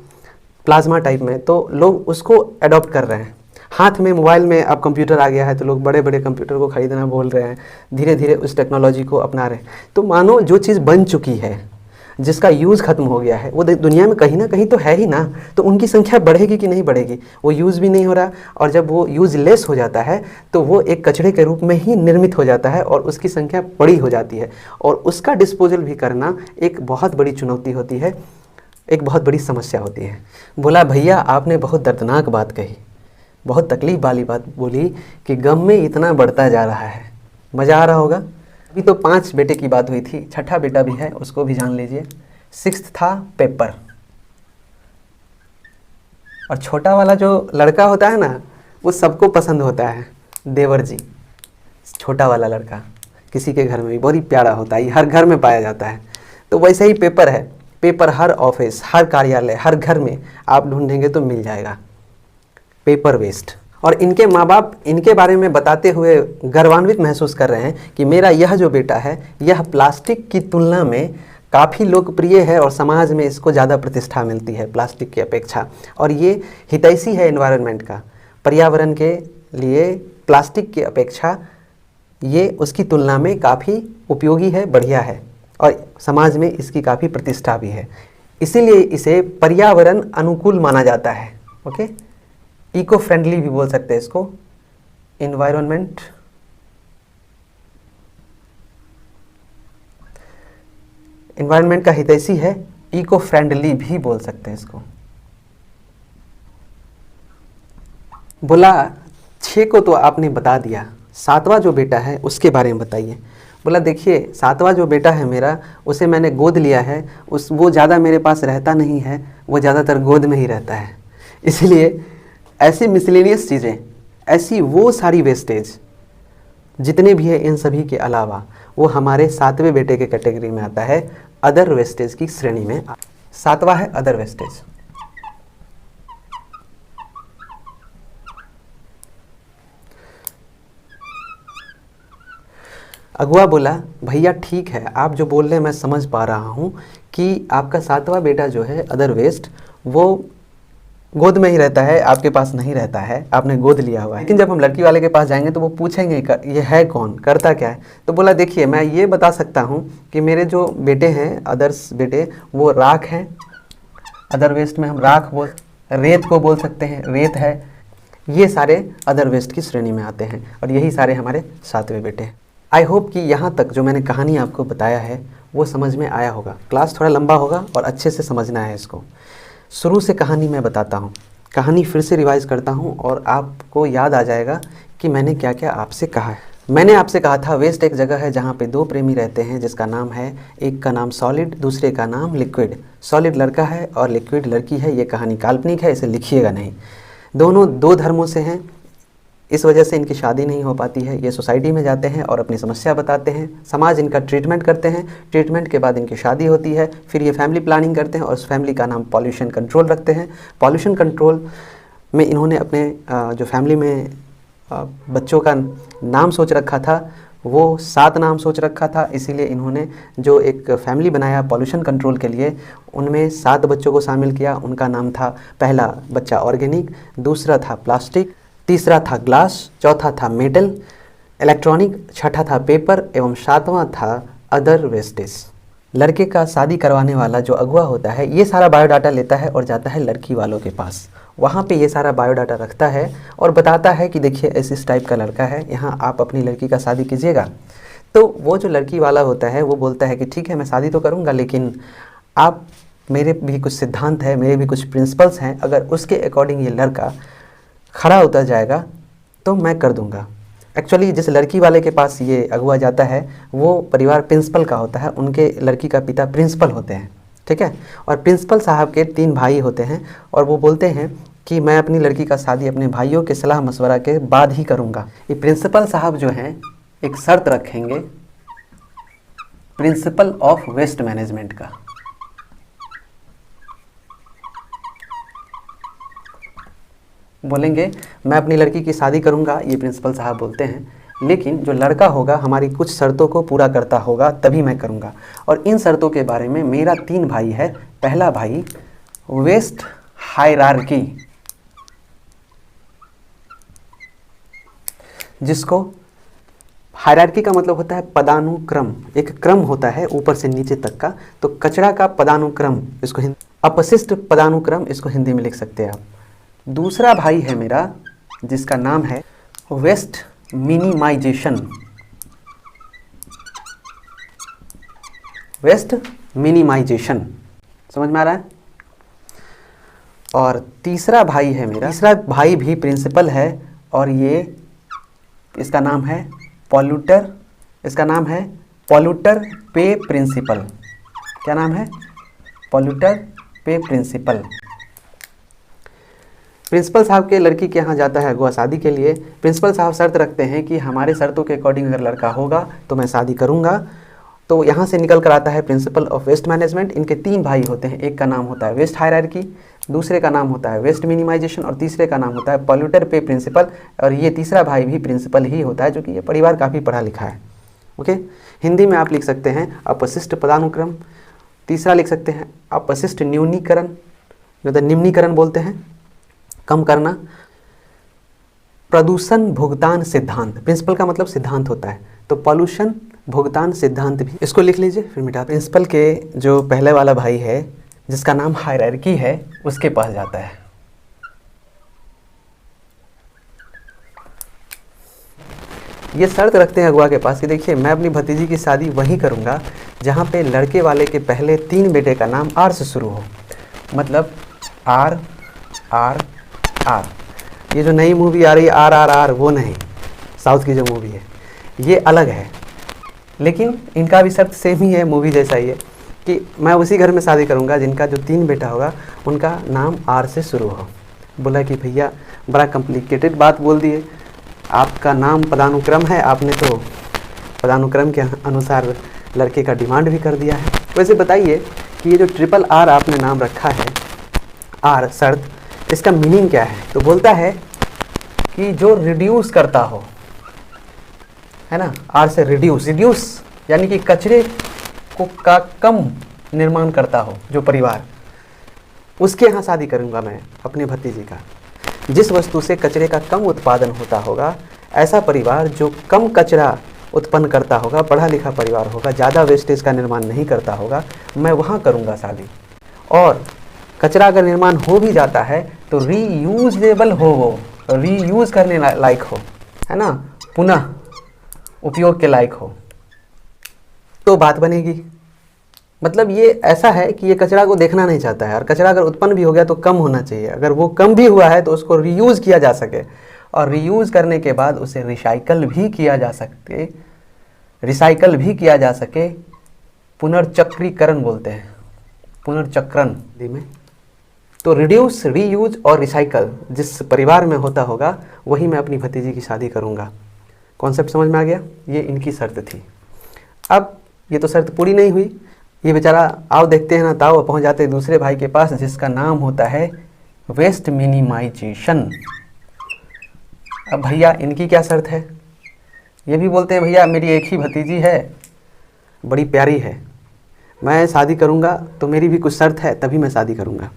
प्लाज्मा टाइप में, तो लोग उसको अडॉप्ट कर रहे हैं। हाथ में मोबाइल में अब कंप्यूटर आ गया है तो लोग बड़े बड़े कंप्यूटर को ख़रीदना बोल रहे हैं, धीरे धीरे उस टेक्नोलॉजी को अपना रहे हैं। तो मानो जो चीज़ बन चुकी है, जिसका यूज़ ख़त्म हो गया है, वो दुनिया में कहीं ना कहीं तो है ही ना, तो उनकी संख्या बढ़ेगी कि नहीं बढ़ेगी? वो यूज़ भी नहीं हो रहा, और जब वो यूज़लेस हो जाता है तो वो एक कचरे के रूप में ही निर्मित हो जाता है और उसकी संख्या बड़ी हो जाती है, और उसका डिस्पोजल भी करना एक बहुत बड़ी चुनौती होती है, एक बहुत बड़ी समस्या होती है। बोला भैया आपने बहुत दर्दनाक बात कही, बहुत तकलीफ वाली बात बोली कि गम में इतना बढ़ता जा रहा है। मज़ा आ रहा होगा। अभी तो 5 बेटे की बात हुई थी, छठा बेटा भी है, उसको भी जान लीजिए। 6th था पेपर, और छोटा वाला जो लड़का होता है ना वो सबको पसंद होता है, देवर जी। छोटा वाला लड़का किसी के घर में भी बहुत ही प्यारा होता है, हर घर में पाया जाता है। तो वैसे ही पेपर है, पेपर हर ऑफिस, हर कार्यालय, हर घर में आप ढूंढेंगे तो मिल जाएगा, पेपर वेस्ट। और इनके माँ बाप इनके बारे में बताते हुए गर्वान्वित महसूस कर रहे हैं कि मेरा यह जो बेटा है यह प्लास्टिक की तुलना में काफ़ी लोकप्रिय है और समाज में इसको ज़्यादा प्रतिष्ठा मिलती है प्लास्टिक की अपेक्षा, और ये हितैषी है एनवायरनमेंट का, पर्यावरण के लिए प्लास्टिक की अपेक्षा ये उसकी तुलना में काफ़ी उपयोगी है, बढ़िया है, और समाज में इसकी काफ़ी प्रतिष्ठा भी है। इसीलिए इसे पर्यावरण अनुकूल माना जाता है। ओके, इको फ्रेंडली भी बोल सकते हैं इसको, एनवायरनमेंट का हितैषी है, इको फ्रेंडली भी बोल सकते हैं इसको। बोला 6 को तो आपने बता दिया, 7वां जो बेटा है उसके बारे में बताइए। बोला देखिए 7वां जो बेटा है मेरा, उसे मैंने गोद लिया है, वो ज़्यादा मेरे पास रहता नहीं है, वो ज़्यादातर गोद में ही रहता है। इसलिए ऐसी मिसलेनियस चीज़ें, ऐसी वो सारी वेस्टेज जितने भी है, इन सभी के अलावा वो हमारे 7वें बेटे के कैटेगरी में आता है, अदर वेस्टेज की श्रेणी में। 7वां है अदर वेस्टेज। अगुआ बोला भैया ठीक है, आप जो बोल रहे हैं मैं समझ पा रहा हूँ कि आपका 7वां बेटा जो है अदर वेस्ट, वो गोद में ही रहता है, आपके पास नहीं रहता है, आपने गोद लिया हुआ है। लेकिन जब हम लड़की वाले के पास जाएंगे तो वो पूछेंगे ये है कौन, करता क्या है। तो बोला देखिए मैं ये बता सकता हूँ कि मेरे जो बेटे हैं, अदर्स बेटे, वो राख हैं। अदर वेस्ट में हम राख रेत को बोल सकते हैं, रेत है। ये सारे अदर वेस्ट की श्रेणी में आते हैं, और यही सारे हमारे 7वें बेटे हैं। आई होप कि यहाँ तक जो मैंने कहानी आपको बताया है वो समझ में आया होगा। क्लास थोड़ा लंबा होगा और अच्छे से समझना है इसको। शुरू से कहानी मैं बताता हूँ, कहानी फिर से रिवाइज़ करता हूँ और आपको याद आ जाएगा कि मैंने क्या क्या आपसे कहा है। मैंने आपसे कहा था वेस्ट एक जगह है जहाँ पे दो प्रेमी रहते हैं जिसका नाम है, एक का नाम सॉलिड, दूसरे का नाम लिक्विड। सॉलिड लड़का है और लिक्विड लड़की है। ये कहानी काल्पनिक है, इसे लिखिएगा नहीं। दोनों दो धर्मों से हैं, इस वजह से इनकी शादी नहीं हो पाती है। ये सोसाइटी में जाते हैं और अपनी समस्या बताते हैं, समाज इनका ट्रीटमेंट करते हैं, ट्रीटमेंट के बाद इनकी शादी होती है। फिर ये फैमिली प्लानिंग करते हैं और उस फैमिली का नाम पॉल्यूशन कंट्रोल रखते हैं। पॉल्यूशन कंट्रोल में इन्होंने अपने जो फैमिली में बच्चों का नाम सोच रखा था वो 7 नाम सोच रखा था, इसीलिए इन्होंने जो एक फैमिली बनाया पॉल्यूशन कंट्रोल के लिए, उनमें 7 बच्चों को शामिल किया। उनका नाम था, पहला बच्चा ऑर्गेनिक, दूसरा था प्लास्टिक, तीसरा था ग्लास, चौथा था मेटल, इलेक्ट्रॉनिक, छठा था पेपर एवं 7वां था अदर वेस्टेज। लड़के का शादी करवाने वाला जो अगुआ होता है ये सारा बायोडाटा लेता है और जाता है लड़की वालों के पास। वहाँ पे ये सारा बायोडाटा रखता है और बताता है कि देखिए इस टाइप का लड़का है, यहाँ आप अपनी लड़की का शादी कीजिएगा। तो वो जो लड़की वाला होता है वो बोलता है कि ठीक है मैं शादी तो करूँगा, लेकिन आप, मेरे भी कुछ सिद्धांत है, मेरे भी कुछ प्रिंसिपल्स हैं, अगर उसके अकॉर्डिंग ये लड़का खड़ा उतर जाएगा तो मैं कर दूंगा। एक्चुअली जिस लड़की वाले के पास ये अगुआ जाता है वो परिवार प्रिंसिपल का होता है, उनके लड़की का पिता प्रिंसिपल होते हैं, ठीक है। और प्रिंसिपल साहब के 3 भाई होते हैं और वो बोलते हैं कि मैं अपनी लड़की का शादी अपने भाइयों के सलाह मशवरा के बाद ही करूँगा। ये प्रिंसिपल साहब जो हैं एक शर्त रखेंगे, प्रिंसिपल ऑफ वेस्ट मैनेजमेंट का। बोलेंगे मैं अपनी लड़की की शादी करूंगा, ये प्रिंसिपल साहब बोलते हैं, लेकिन जो लड़का होगा हमारी कुछ शर्तों को पूरा करता होगा तभी मैं करूंगा। और इन शर्तों के बारे में मेरा 3 भाई है। पहला भाई वेस्ट हायरार्की, जिसको हायरार्की का मतलब होता है पदानुक्रम, एक क्रम होता है ऊपर से नीचे तक का। तो कचरा का पदानुक्रम, इसको अपशिष्ट पदानुक्रम, इसको हिंदी में लिख सकते हैं आप। दूसरा भाई है मेरा जिसका नाम है वेस्ट मिनिमाइजेशन, वेस्ट मिनिमाइजेशन, समझ में आ रहा है। और तीसरा भाई है मेरा, तीसरा भाई भी प्रिंसिपल है और ये, इसका नाम है पॉल्यूटर, इसका नाम है पॉल्यूटर पे प्रिंसिपल। क्या नाम है? पॉल्यूटर पे प्रिंसिपल। प्रिंसिपल साहब के लड़की के यहाँ जाता है अगुआ शादी के लिए। प्रिंसिपल साहब शर्त रखते हैं कि हमारे शर्तों के अकॉर्डिंग अगर लड़का होगा तो मैं शादी करूँगा। तो यहाँ से निकल कर आता है प्रिंसिपल ऑफ वेस्ट मैनेजमेंट। इनके 3 भाई होते हैं, एक का नाम होता है वेस्ट हायरार्की, दूसरे का नाम होता है वेस्ट मिनिमाइजेशन और तीसरे का नाम होता है पॉल्यूटर पे प्रिंसिपल। और ये तीसरा भाई भी प्रिंसिपल ही होता है, जो कि ये परिवार काफ़ी पढ़ा लिखा है। ओके, हिंदी में आप लिख सकते हैं अपशिष्ट पदानुक्रम, तीसरा लिख सकते हैं अपशिष्ट न्यूनीकरण, मतलब निम्नीकरण बोलते हैं, कम करना, प्रदूषण भुगतान सिद्धांत। प्रिंसिपल का मतलब सिद्धांत होता है, तो पॉल्यूशन भुगतान सिद्धांत भी इसको लिख लीजिए फिर मिटा। प्रिंसिपल के जो पहले वाला भाई है जिसका नाम हायरार्की है उसके पास जाता है। ये शर्त रखते हैं अगुआ के पास कि देखिए मैं अपनी भतीजी की शादी वहीं करूंगा जहां पे लड़के वाले के पहले 3 बेटे का नाम आर से शुरू हो, मतलब आर आर आर। ये जो नई मूवी आ रही है आर आर आर, वो नहीं, साउथ की जो मूवी है ये अलग है, लेकिन इनका भी शर्त सेम ही है, मूवी जैसा ही है कि मैं उसी घर में शादी करूंगा जिनका जो 3 बेटा होगा उनका नाम आर से शुरू हो। बोला कि भैया बड़ा कॉम्प्लिकेटेड बात बोल दिए, आपका नाम पदानुक्रम है, आपने तो पदानुक्रम के अनुसार लड़के का डिमांड भी कर दिया है। वैसे बताइए कि ये जो ट्रिपल आर आपने नाम रखा है, आर शर्त, इसका मीनिंग क्या है? तो बोलता है कि जो रिड्यूस करता हो, है ना, आर से रिड्यूस, रिड्यूस यानी कि कचरे को का कम निर्माण करता हो जो परिवार, उसके यहाँ शादी करूँगा मैं अपने भतीजे का। जिस वस्तु से कचरे का कम उत्पादन होता होगा, ऐसा परिवार जो कम कचरा उत्पन्न करता होगा, पढ़ा लिखा परिवार होगा, ज़्यादा वेस्टेज का निर्माण नहीं करता होगा, मैं वहाँ करूँगा शादी। और कचरा अगर निर्माण हो भी जाता है तो रीयूजेबल हो, वो रीयूज़ करने लायक हो, है ना, पुनः उपयोग के लायक हो, तो बात बनेगी। मतलब ये ऐसा है कि ये कचरा को देखना नहीं चाहता है, और कचरा अगर उत्पन्न भी हो गया तो कम होना चाहिए, अगर वो कम भी हुआ है तो उसको रीयूज़ किया जा सके। और रीयूज़ करने के बाद उसे रिसाइकल भी किया जा सके पुनर्चक्रीकरण बोलते हैं, पुनर्चक्रण हिंदी में। तो रिड्यूस, रीयूज और रिसाइकल जिस परिवार में होता होगा वही मैं अपनी भतीजी की शादी करूँगा। कॉन्सेप्ट समझ में आ गया? ये इनकी शर्त थी। अब ये तो शर्त पूरी नहीं हुई, ये बेचारा आओ देखते हैं ना ताओ पहुँच जाते हैं दूसरे भाई के पास जिसका नाम होता है वेस्ट मिनिमाइजेशन। अब भैया इनकी क्या शर्त है? ये भी बोलते हैं भैया मेरी एक ही भतीजी है, बड़ी प्यारी है, मैं शादी करूँगा तो मेरी भी कुछ शर्त है तभी मैं शादी करूँगा।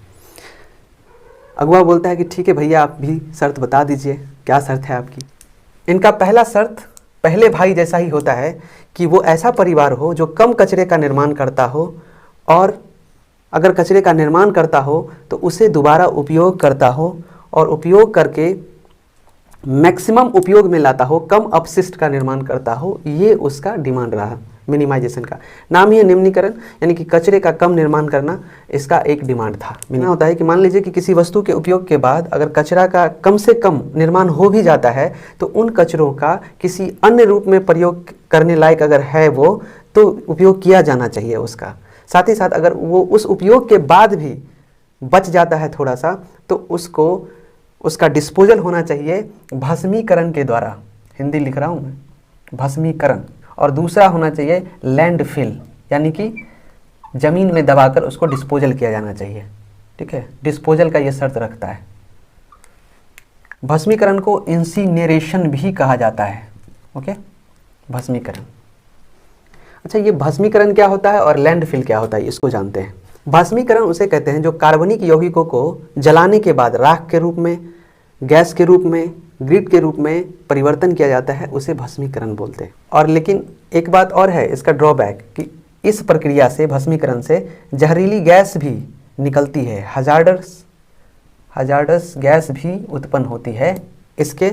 अगुआ बोलता है कि ठीक है भैया आप भी शर्त बता दीजिए, क्या शर्त है आपकी? इनका पहला शर्त पहले भाई जैसा ही होता है कि वो ऐसा परिवार हो जो कम कचरे का निर्माण करता हो, और अगर कचरे का निर्माण करता हो तो उसे दोबारा उपयोग करता हो और उपयोग करके मैक्सिमम उपयोग में लाता हो, कम अपशिष्ट का निर्माण करता हो। ये उसका डिमांड रहा मिनिमाइजेशन का। नाम ही है निम्नीकरण, यानी कि कचरे का कम निर्माण करना इसका एक डिमांड था। मिनिमा होता है कि मान लीजिए कि किसी वस्तु के उपयोग के बाद अगर कचरा का कम से कम निर्माण हो भी जाता है तो उन कचरों का किसी अन्य रूप में प्रयोग करने लायक अगर है वो, तो उपयोग किया जाना चाहिए उसका। साथ ही साथ अगर वो उस उपयोग के बाद भी बच जाता है थोड़ा सा, तो उसका डिस्पोजल होना चाहिए भस्मीकरण के द्वारा। हिंदी लिख रहा हूँ मैं, भस्मीकरण। और दूसरा होना चाहिए लैंडफिल, यानी कि ज़मीन में दबाकर उसको डिस्पोजल किया जाना चाहिए। ठीक है, डिस्पोजल का ये शर्त रखता है। भस्मीकरण को इंसिनेरेशन भी कहा जाता है। ओके, भस्मीकरण। अच्छा, ये भस्मीकरण क्या होता है और लैंडफिल क्या होता है, इसको जानते हैं। भस्मीकरण उसे कहते हैं जो कार्बनिक यौगिकों को जलाने के बाद राख के रूप में, गैस के रूप में, ग्रिड के रूप में परिवर्तन किया जाता है, उसे भस्मीकरण बोलते हैं। और लेकिन एक बात और है इसका ड्रॉबैक, कि इस प्रक्रिया से, भस्मीकरण से जहरीली गैस भी निकलती है, हजार्डस गैस भी उत्पन्न होती है। इसके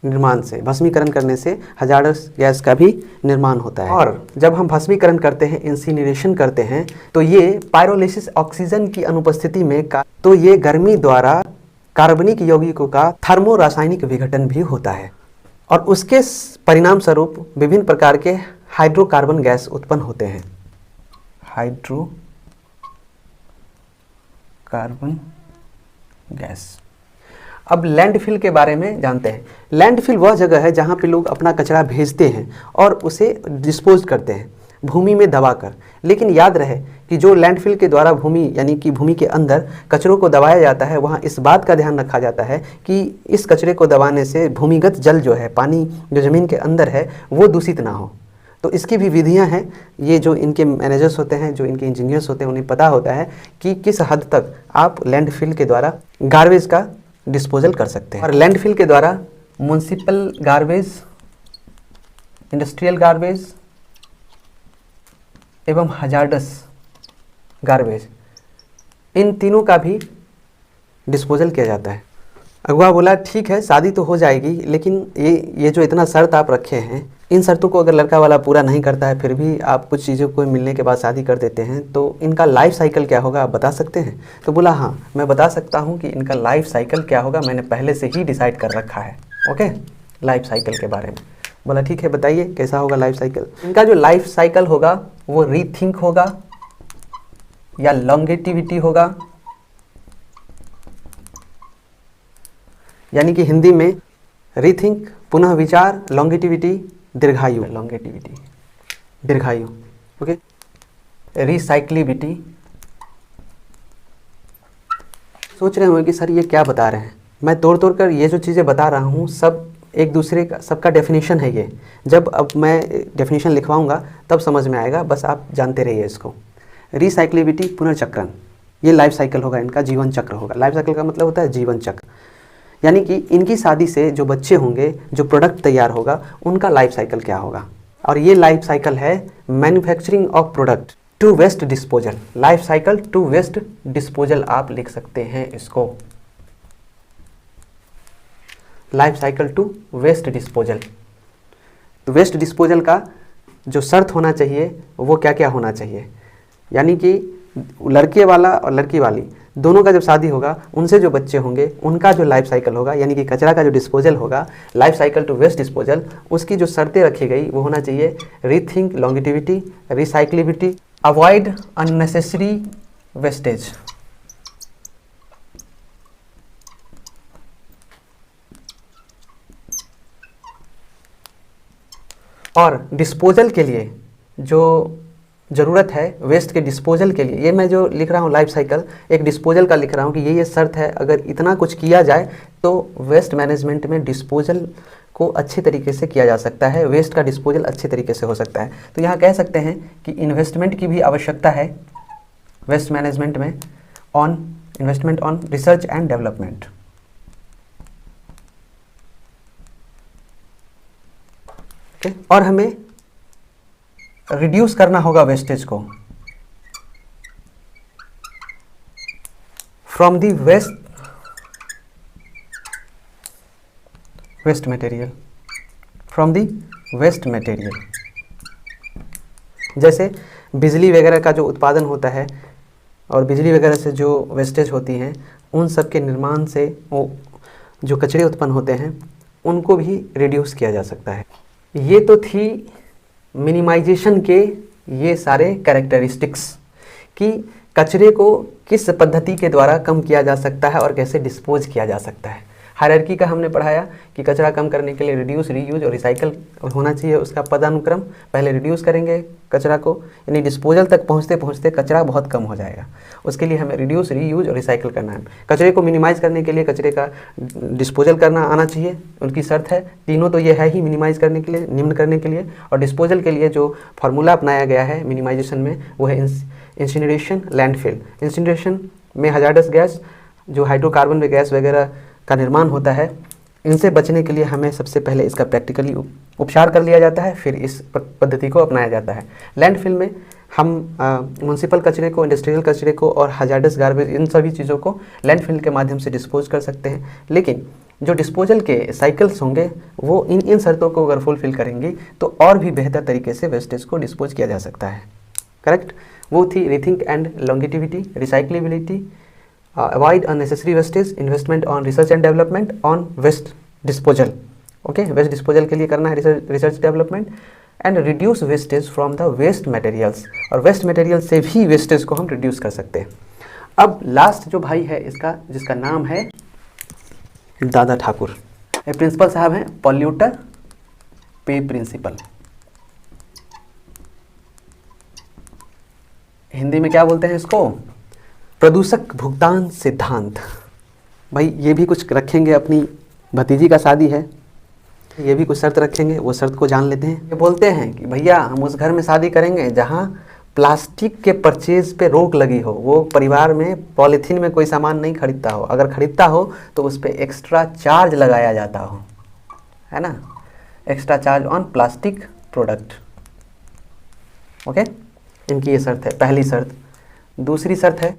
निर्माण से, भस्मीकरण करने से हजार्डस गैस का भी निर्माण होता है। और जब हम भस्मीकरण करते हैं, इंसिनरेशन करते हैं, तो ये पायरोलिसिस ऑक्सीजन की अनुपस्थिति में तो ये गर्मी द्वारा कार्बनिक यौगिकों का थर्मो रासायनिक विघटन भी होता है, और उसके परिणाम स्वरूप विभिन्न प्रकार के हाइड्रोकार्बन गैस उत्पन्न होते हैं। Hydrocarbon gas. अब लैंडफिल के बारे में जानते हैं। लैंडफिल वह जगह है जहाँ पे लोग अपना कचरा भेजते हैं और उसे डिस्पोज करते हैं भूमि में दबाकर। लेकिन याद रहे कि जो लैंडफिल के द्वारा भूमि, यानी कि भूमि के अंदर कचरों को दबाया जाता है, वहाँ इस बात का ध्यान रखा जाता है कि इस कचरे को दबाने से भूमिगत जल जो है, पानी जो ज़मीन के अंदर है, वो दूषित ना हो। तो इसकी भी विधियां हैं। ये जो इनके मैनेजर्स होते हैं, जो इनके इंजीनियर्स होते हैं, उन्हें पता होता है कि किस हद तक आप लैंडफिल के द्वारा गार्बेज का डिस्पोजल कर सकते हैं। और लैंडफिल के द्वारा म्युनिसिपल गार्बेज, इंडस्ट्रियल गार्बेज एवं हजार्डस गार्बेज, इन तीनों का भी डिस्पोजल किया जाता है। अगुआ बोला ठीक है शादी तो हो जाएगी, लेकिन ये जो इतना शर्त आप रखे हैं, इन शर्तों को अगर लड़का वाला पूरा नहीं करता है, फिर भी आप कुछ चीज़ों को मिलने के बाद शादी कर देते हैं, तो इनका लाइफ साइकिल क्या होगा आप बता सकते हैं? तो बोला हाँ मैं बता सकता हूँ कि इनका लाइफ साइकिल क्या होगा, मैंने पहले से ही डिसाइड कर रखा है। ओके, लाइफ साइकिल के बारे में। बोला ठीक है बताइए कैसा होगा लाइफ साइकिल। इनका जो लाइफ साइकिल होगा वो रीथिंक होगा या लॉन्गेटिविटी होगा, यानी कि हिंदी में रीथिंक, पुनः विचार, लॉन्गेटिविटी, दीर्घायु, लॉन्गेटिविटी दीर्घायु। ओके, रिसाइक्लिबिलिटी। सोच रहे होंगे कि सर ये क्या बता रहे हैं, मैं तोड़ तोड़ कर ये जो चीज़ें बता रहा हूँ सब एक दूसरे का, सबका डेफिनेशन है ये। जब अब मैं डेफिनेशन लिखवाऊंगा तब समझ में आएगा, बस आप जानते रहिए इसको। रिसाइक्लिबिलिटी, पुनर्चक्रण, ये लाइफ साइकिल होगा, इनका जीवन चक्र होगा। लाइफ साइकिल का मतलब होता है जीवन चक्र, यानी कि इनकी शादी से जो बच्चे होंगे, जो प्रोडक्ट तैयार होगा, उनका लाइफ साइकिल क्या होगा। और ये लाइफ साइकिल है manufacturing of product to waste disposal. Life cycle to waste disposal आप लिख सकते हैं इसको, life cycle to waste disposal. तो वेस्ट डिस्पोजल का जो शर्त होना चाहिए वो क्या क्या होना चाहिए, यानी कि लड़के वाला और लड़की वाली दोनों का जब शादी होगा, उनसे जो बच्चे होंगे, उनका जो लाइफ साइकिल होगा, यानी कि कचरा का जो डिस्पोजल होगा, life cycle to waste disposal, उसकी जो शर्तें रखी गई वो होना चाहिए rethink longevity, recyclability, avoid unnecessary wastage. और डिस्पोजल के लिए जो ज़रूरत है वेस्ट के डिस्पोजल के लिए, ये मैं जो लिख रहा हूँ लाइफ साइकिल एक डिस्पोजल का लिख रहा हूँ कि ये शर्त है, अगर इतना कुछ किया जाए तो वेस्ट मैनेजमेंट में डिस्पोजल को अच्छे तरीके से किया जा सकता है, वेस्ट का डिस्पोजल अच्छे तरीके से हो सकता है। तो यहाँ कह सकते हैं कि इन्वेस्टमेंट की भी आवश्यकता है वेस्ट मैनेजमेंट में, on investment on research and development. और हमें रिड्यूस करना होगा वेस्टेज को from the waste material, from the waste material. जैसे बिजली वगैरह का जो उत्पादन होता है और बिजली वगैरह से जो वेस्टेज होती हैं, उन सब के निर्माण से वो जो कचरे उत्पन्न होते हैं उनको भी रिड्यूस किया जा सकता है। ये तो थी मिनिमाइजेशन के ये सारे कैरेक्टरिस्टिक्स कि कचरे को किस पद्धति के द्वारा कम किया जा सकता है और कैसे डिस्पोज किया जा सकता है। हायरार्की का हमने पढ़ाया कि कचरा कम करने के लिए रिड्यूस, रीयूज और रिसाइकल होना चाहिए, उसका पदानुक्रम। पहले रिड्यूस करेंगे कचरा को, यानी डिस्पोजल तक पहुँचते पहुँचते कचरा बहुत कम हो जाएगा, उसके लिए हमें रिड्यूस, रीयूज और रिसाइकल करना है। कचरे को मिनिमाइज करने के लिए कचरे का डिस्पोजल करना आना चाहिए, उनकी शर्त है। तीनों तो ये है ही मिनिमाइज करने के लिए, निम्न करने के लिए। और डिस्पोजल के लिए जो फार्मूला अपनाया गया है मिनिमाइजेशन में वो है इंसिनरेशन, लैंडफिल। इंसिनरेशन में हजार्डस गैस, जो हाइड्रोकार्बन गैस वगैरह का निर्माण होता है, इनसे बचने के लिए हमें सबसे पहले इसका प्रैक्टिकली उपचार कर लिया जाता है, फिर इस पद्धति को अपनाया जाता है। लैंडफिल में हम म्युनिसिपल कचरे को, इंडस्ट्रियल कचरे को और हजार्डस गार्बेज, इन सभी चीज़ों को लैंडफिल के माध्यम से डिस्पोज कर सकते हैं। लेकिन जो डिस्पोजल के साइकिल्स होंगे वो इन शर्तों को अगर फुलफिल करेंगी तो और भी बेहतर तरीके से वेस्टेज को डिस्पोज किया जा सकता है। करेक्ट, वो थी rethink and longevity, recyclability, avoid unnecessary wastage, investment on research and development, on waste disposal. Okay, waste disposal के लिए करना है research development, and reduce wastage from the waste materials. और वेस्ट मटेरियल से भी वेस्टेज को हम रिड्यूस कर सकते हैं। अब लास्ट जो भाई है इसका, जिसका नाम है दादा ठाकुर, ये प्रिंसिपल साहब हैं, पॉल्यूटर पे प्रिंसिपल। हिंदी में क्या बोलते हैं इसको? प्रदूषक भुगतान सिद्धांत। भाई ये भी कुछ रखेंगे, अपनी भतीजी का शादी है, ये भी कुछ शर्त रखेंगे, वो शर्त को जान लेते हैं। ये बोलते हैं कि भैया हम उस घर में शादी करेंगे जहाँ प्लास्टिक के परचेज पे रोक लगी हो, वो परिवार में पॉलीथीन में कोई सामान नहीं खरीदता हो, अगर खरीदता हो तो उस पर एक्स्ट्रा चार्ज लगाया जाता हो, है ना, extra charge on plastic product. Okay, इनकी ये शर्त है, पहली शर्त। दूसरी शर्त है,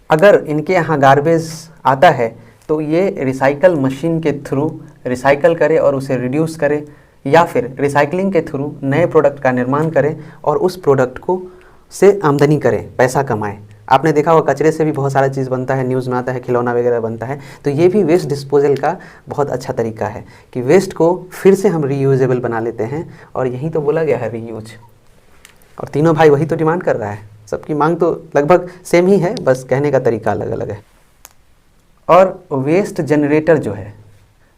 अगर इनके यहाँ गार्बेज आता है तो ये रिसाइकल मशीन के थ्रू रिसाइकल करे और उसे रिड्यूस करे, या फिर रिसाइकलिंग के थ्रू नए प्रोडक्ट का निर्माण करे और उस प्रोडक्ट को से आमदनी करे, पैसा कमाए। आपने देखा होगा कचरे से भी बहुत सारा चीज़ बनता है, न्यूज़ में आता है, खिलौना वगैरह बनता है। तो ये भी वेस्ट डिस्पोजल का बहुत अच्छा तरीका है कि वेस्ट को फिर से हम रीयूजेबल बना लेते हैं, और यही तो बोला गया है रीयूज। और तीनों भाई वही तो डिमांड कर रहा है, सबकी मांग तो लगभग सेम ही है, बस कहने का तरीका अलग अलग है। और वेस्ट जनरेटर जो है,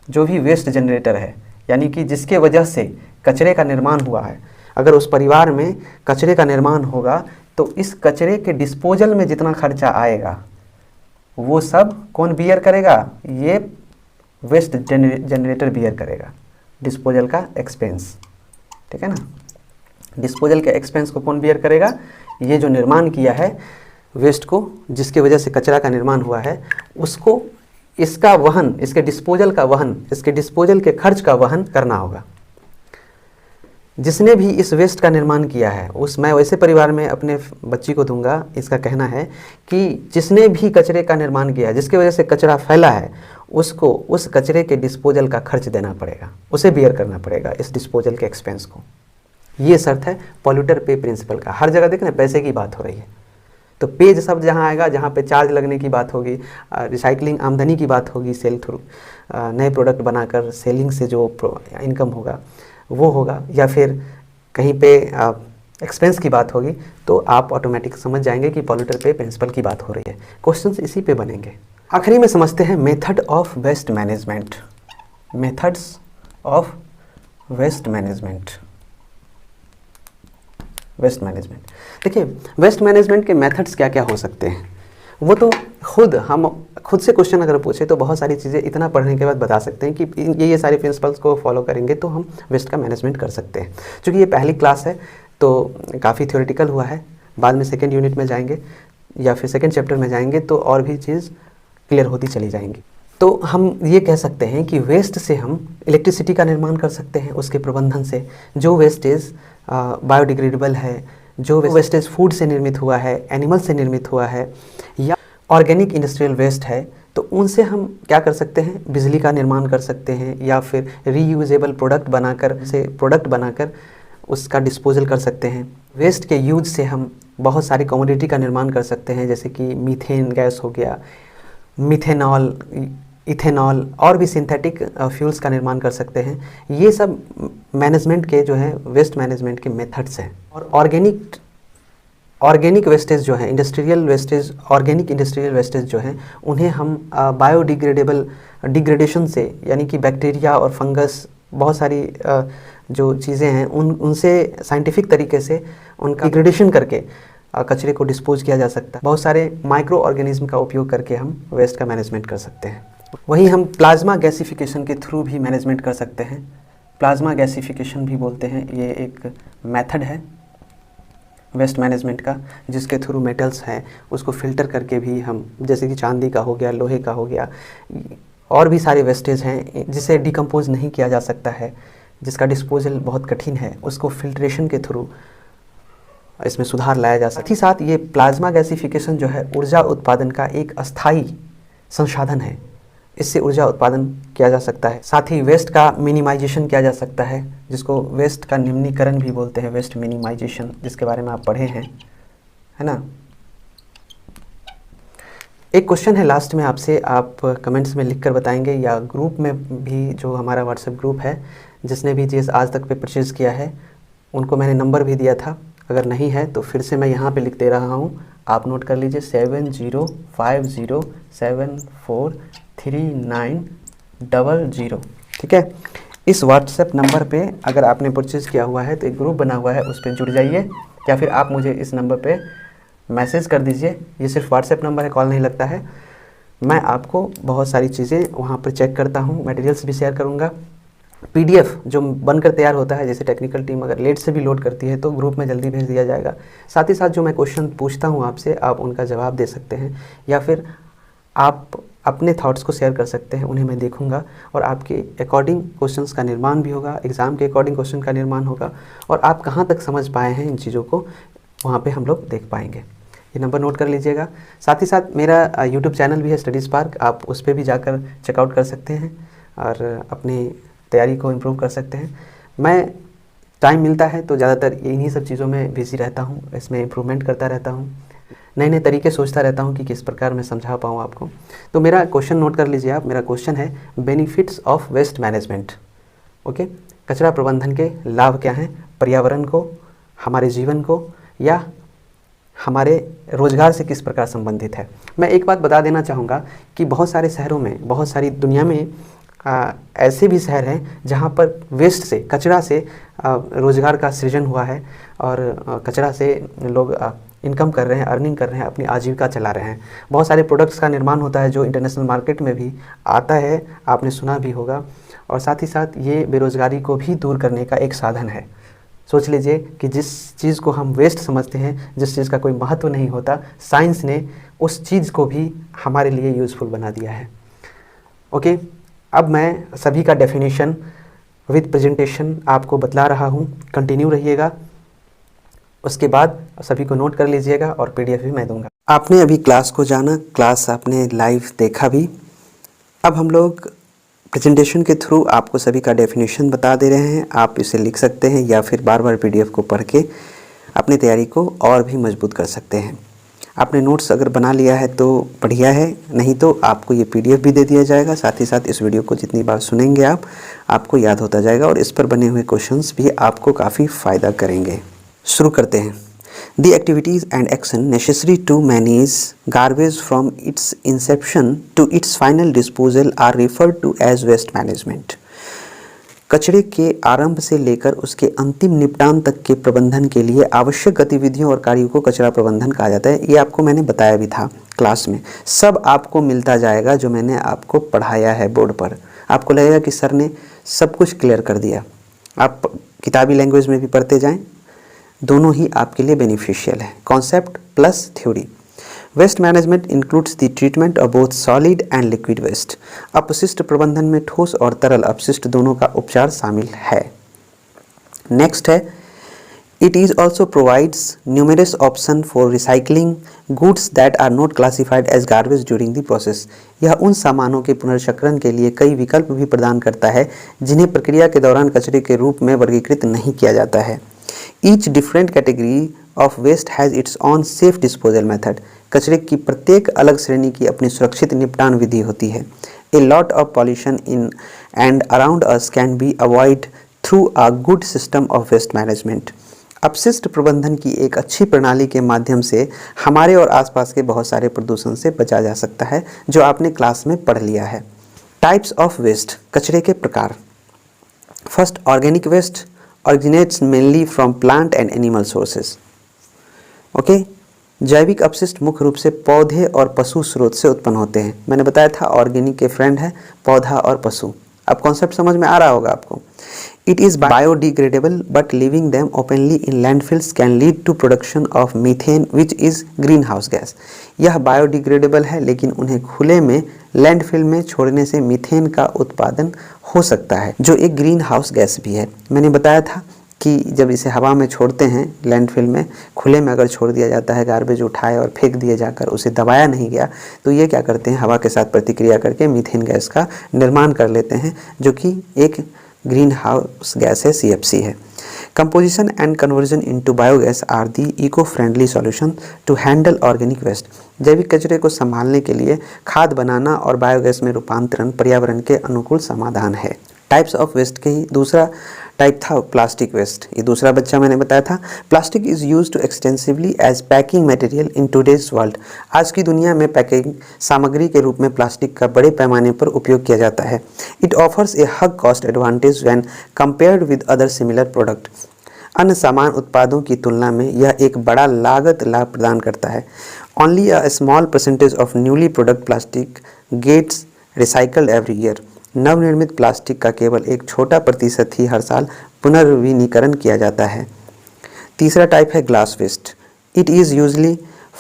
जो भी वेस्ट जनरेटर है, यानी कि जिसके वजह से कचरे का निर्माण हुआ है, अगर उस परिवार में कचरे का निर्माण होगा तो इस कचरे के डिस्पोजल में जितना खर्चा आएगा वो सब कौन बियर करेगा? ये वेस्ट जनरेटर बियर करेगा, डिस्पोजल का एक्सपेंस। ठीक है ना, डिस्पोजल के एक्सपेंस को कौन बियर करेगा? ये जो निर्माण किया है वेस्ट को, जिसके वजह से कचरा का निर्माण हुआ है, उसको इसका वहन, इसके डिस्पोजल का वहन, इसके डिस्पोजल के खर्च का वहन करना होगा। जिसने भी इस वेस्ट का निर्माण किया है, उस मैं वैसे परिवार में अपने बच्ची को दूंगा, इसका कहना है कि जिसने भी कचरे का निर्माण किया, जिसकी वजह से कचरा फैला है, उसको उस कचरे के डिस्पोजल का खर्च देना पड़ेगा, उसे बियर करना पड़ेगा इस डिस्पोजल के एक्सपेंस को। ये शर्त है पॉल्यूटर पे प्रिंसिपल का। हर जगह देखना पैसे की बात हो रही है, तो पेज शब्द जहाँ आएगा, जहाँ पे चार्ज लगने की बात होगी, रिसाइकलिंग आमदनी की बात होगी, सेल थ्रू नए प्रोडक्ट बनाकर सेलिंग से जो इनकम होगा वो होगा, या फिर कहीं पे एक्सपेंस की बात होगी, तो आप ऑटोमेटिक समझ जाएंगे कि पॉल्यूटर पे प्रिंसिपल की बात हो रही है। क्वेश्चंस इसी पे बनेंगे। आखिरी में समझते हैं method of waste management. Methods of waste management. Waste management, देखिए वेस्ट मैनेजमेंट के मेथड्स क्या क्या हो सकते हैं, वो तो हम खुद से क्वेश्चन अगर पूछे तो बहुत सारी चीज़ें इतना पढ़ने के बाद बता सकते हैं कि ये सारे प्रिंसिपल्स को फॉलो करेंगे तो हम वेस्ट का मैनेजमेंट कर सकते हैं। क्योंकि ये पहली क्लास है तो काफ़ी थ्योरेटिकल हुआ है, बाद में सेकेंड यूनिट में जाएंगे या फिर सेकेंड चैप्टर में जाएंगे तो और भी चीज़ क्लियर होती चली जाएंगी। तो हम ये कह सकते हैं कि वेस्ट से हम इलेक्ट्रिसिटी का निर्माण कर सकते हैं, उसके प्रबंधन से। जो वेस्टेज बायोडिग्रेडेबल है, जो वेस्टेज फूड से निर्मित हुआ है, एनिमल से निर्मित हुआ है, या ऑर्गेनिक इंडस्ट्रियल वेस्ट है, तो उनसे हम क्या कर सकते हैं, बिजली का निर्माण कर सकते हैं, या फिर रीयूजेबल प्रोडक्ट बनाकर उसका डिस्पोजल कर सकते हैं। वेस्ट के यूज से हम बहुत सारी कमोडिटी का निर्माण कर सकते हैं, जैसे कि मीथेन गैस हो गया, मिथेनॉल, इथेनॉल, और भी सिंथेटिक फ्यूल्स का निर्माण कर सकते हैं। ये सब मैनेजमेंट के जो है वेस्ट मैनेजमेंट के मेथड्स हैं। और ऑर्गेनिक वेस्टेज जो है, ऑर्गेनिक इंडस्ट्रियल वेस्टेज जो हैं, उन्हें हम बायोडिग्रेडेबल डिग्रेडेशन से, यानी कि बैक्टीरिया और फंगस, बहुत सारी जो चीज़ें हैं उनसे साइंटिफिक तरीके से उनका डिग्रेडेशन करके कचरे को डिस्पोज किया जा सकता है। बहुत सारे माइक्रो ऑर्गेनिज्म का उपयोग करके हम वेस्ट का मैनेजमेंट कर सकते हैं। वहीं हम प्लाज्मा गैसिफिकेशन के थ्रू भी मैनेजमेंट कर सकते हैं। प्लाज्मा गैसिफिकेशन भी बोलते हैं, ये एक मेथड है वेस्ट मैनेजमेंट का, जिसके थ्रू मेटल्स हैं उसको फिल्टर करके भी हम, जैसे कि चांदी का हो गया, लोहे का हो गया, और भी सारे वेस्टेज हैं जिसे डिकम्पोज नहीं किया जा सकता है, जिसका डिस्पोजल बहुत कठिन है, उसको फिल्ट्रेशन के थ्रू इसमें सुधार लाया जा सकता है। साथ ही साथ ये प्लाज्मा गैसिफिकेशन जो है ऊर्जा उत्पादन का एक अस्थाई संसाधन है, इससे ऊर्जा उत्पादन किया जा सकता है। साथ ही वेस्ट का मिनिमाइजेशन किया जा सकता है, जिसको वेस्ट का निम्नीकरण भी बोलते हैं, वेस्ट मिनिमाइजेशन, जिसके बारे में आप पढ़े हैं, है ना। एक क्वेश्चन है लास्ट में आपसे, आप कमेंट्स में लिखकर बताएंगे, या ग्रुप में भी, जो हमारा व्हाट्सएप ग्रुप है, जिसने भी जीएस आज तक पे परचेज़ किया है उनको मैंने नंबर भी दिया था, अगर नहीं है तो फिर से मैं यहाँ पे लिख दे रहा हूँ, आप नोट कर लीजिए 7050743900, ठीक है। इस व्हाट्सएप नंबर पे अगर आपने परचेज़ किया हुआ है तो एक ग्रुप बना हुआ है, उस पर जुड़ जाइए, या फिर आप मुझे इस नंबर पे मैसेज कर दीजिए। ये सिर्फ व्हाट्सएप नंबर है, कॉल नहीं लगता है। मैं आपको बहुत सारी चीज़ें वहाँ पर चेक करता हूँ, मटेरियल्स भी शेयर करूँगा। पीडीएफ जो बनकर तैयार होता है, जैसे टेक्निकल टीम अगर लेट से भी लोड करती है तो ग्रुप में जल्दी भेज दिया जाएगा। साथ ही साथ जो मैं क्वेश्चन पूछता हूँ आपसे, आप उनका जवाब दे सकते हैं, या फिर आप अपने थॉट्स को शेयर कर सकते हैं, उन्हें मैं देखूंगा और आपके अकॉर्डिंग क्वेश्चंस का निर्माण भी होगा, एग्ज़ाम के अकॉर्डिंग क्वेश्चन का निर्माण होगा, और आप कहाँ तक समझ पाए हैं इन चीज़ों को, वहाँ पे हम लोग देख पाएंगे। ये नंबर नोट कर लीजिएगा। साथ ही साथ मेरा यूट्यूब चैनल भी है स्टडी स्पार्क, आप उस पर भी जाकर चेकआउट कर सकते हैं और अपनी तैयारी को इम्प्रूव कर सकते हैं। मैं टाइम मिलता है तो ज़्यादातर इन्हीं सब चीज़ों में बिजी रहता हूँ, इसमें इम्प्रूवमेंट करता रहता हूँ, नए नए तरीके सोचता रहता हूँ कि किस प्रकार मैं समझा पाऊँ आपको। तो मेरा क्वेश्चन नोट कर लीजिए आप, मेरा क्वेश्चन है benefits of waste management. Okay, कचरा प्रबंधन के लाभ क्या हैं पर्यावरण को, हमारे जीवन को, या हमारे रोज़गार से किस प्रकार संबंधित है। मैं एक बात बता देना चाहूँगा कि बहुत सारे शहरों में, बहुत सारी दुनिया में ऐसे भी शहर हैं जहाँ पर वेस्ट से, कचरा से रोज़गार का सृजन हुआ है, और कचरा से लोग इनकम कर रहे हैं, अर्निंग कर रहे हैं, अपनी आजीविका चला रहे हैं। बहुत सारे प्रोडक्ट्स का निर्माण होता है जो इंटरनेशनल मार्केट में भी आता है, आपने सुना भी होगा। और साथ ही साथ ये बेरोज़गारी को भी दूर करने का एक साधन है। सोच लीजिए कि जिस चीज़ को हम वेस्ट समझते हैं, जिस चीज़ का कोई महत्व नहीं होता, साइंस ने उस चीज़ को भी हमारे लिए यूज़फुल बना दिया है। ओके, अब मैं सभी का डेफिनेशन विद प्रेजेंटेशन आपको बतला रहा हूँ, कंटिन्यू रहिएगा। उसके बाद सभी को नोट कर लीजिएगा और पीडीएफ भी मैं दूंगा। आपने अभी क्लास को जाना, क्लास आपने लाइव देखा भी। अब हम लोग प्रेजेंटेशन के थ्रू आपको सभी का डेफिनेशन बता दे रहे हैं। आप इसे लिख सकते हैं या फिर बार बार पीडीएफ को पढ़ के अपनी तैयारी को और भी मजबूत कर सकते हैं। आपने नोट्स अगर बना लिया है तो बढ़िया है, नहीं तो आपको ये PDF भी दे दिया जाएगा। साथ ही साथ इस वीडियो को जितनी बार सुनेंगे आपको याद होता जाएगा और इस पर बने हुए क्वेश्चंस भी आपको काफ़ी फ़ायदा करेंगे। शुरू करते हैं। The activities and action necessary to manage garbage from its inception to its final disposal are referred to as waste management. कचरे के आरंभ से लेकर उसके अंतिम निपटान तक के प्रबंधन के लिए आवश्यक गतिविधियों और कार्यों को कचरा प्रबंधन कहा जाता है। ये आपको मैंने बताया भी था क्लास में, सब आपको मिलता जाएगा जो मैंने आपको पढ़ाया है बोर्ड पर। आपको लगेगा कि सर ने सब कुछ क्लियर कर दिया। आप किताबी लैंग्वेज में भी पढ़ते जाएं, दोनों ही आपके लिए बेनिफिशियल है, concept plus theory. Waste management includes the treatment of both solid and liquid waste. अपशिष्ट प्रबंधन में ठोस और तरल अपशिष्ट दोनों का उपचार शामिल है। नेक्स्ट है, it is also provides numerous option for recycling goods that are not classified as garbage during the process. यह उन सामानों के पुनर्चक्रण के लिए कई विकल्प भी प्रदान करता है जिन्हें प्रक्रिया के दौरान कचरे के रूप में वर्गीकृत नहीं किया जाता है। Each different category of waste has its own safe disposal method. कचरे की प्रत्येक अलग श्रेणी की अपनी सुरक्षित निपटान विधि होती है। A lot of pollution in and around us can be avoided through a good system of waste management. अपशिष्ट प्रबंधन की एक अच्छी प्रणाली के माध्यम से हमारे और आसपास के बहुत सारे प्रदूषण से बचा जा सकता है, जो आपने क्लास में पढ़ लिया है। टाइप्स ऑफ वेस्ट, कचरे के प्रकार। First, organic waste originates mainly from plant and animal sources. Okay, जैविक अपशिष्ट मुख्य रूप से पौधे और पशु स्रोत से उत्पन्न होते हैं। मैंने बताया था ऑर्गेनिक के फ्रेंड है पौधा और पशु। अब कॉन्सेप्ट समझ में आ रहा होगा आपको। It is biodegradable but living them openly in landfills can lead to production of methane which is green house gas. यह बायोडिग्रेडेबल है लेकिन उन्हें खुले में लैंडफिल में छोड़ने से मीथेन का उत्पादन हो सकता है, जो एक ग्रीन हाउस गैस भी है। मैंने बताया था कि जब इसे हवा में छोड़ते हैं लैंडफिल में, खुले में अगर छोड़ दिया जाता है, गार्बेज उठाए और फेंक दिए जाकर उसे दबाया नहीं गया, तो ये क्या करते हैं, हवा के साथ प्रतिक्रिया करके मीथेन गैस का निर्माण कर लेते हैं, जो कि एक ग्रीन हाउस गैस है, CFC है। Composition and conversion into biogas are the eco friendly solution to handle organic waste. जैविक कचरे को संभालने के लिए खाद बनाना और बायोगैस में रूपांतरण पर्यावरण के अनुकूल समाधान है। टाइप्स ऑफ वेस्ट के ही दूसरा टाइप था प्लास्टिक वेस्ट। ये दूसरा बच्चा मैंने बताया था। Plastic is use to extensively as packing material in today's world. आज की दुनिया में पैकिंग सामग्री के रूप में प्लास्टिक का बड़े पैमाने पर उपयोग किया जाता है। It offers A hug cost advantage when compared with other similar product. अन्य समान उत्पादों की तुलना में यह एक बड़ा लागत लाभ प्रदान करता है। Only a small percentage of newly product plastic gets recycled every year. नवनिर्मित प्लास्टिक का केवल एक छोटा प्रतिशत ही हर साल पुनर्नवीनीकरण किया जाता है। तीसरा टाइप है glass waste. It is usually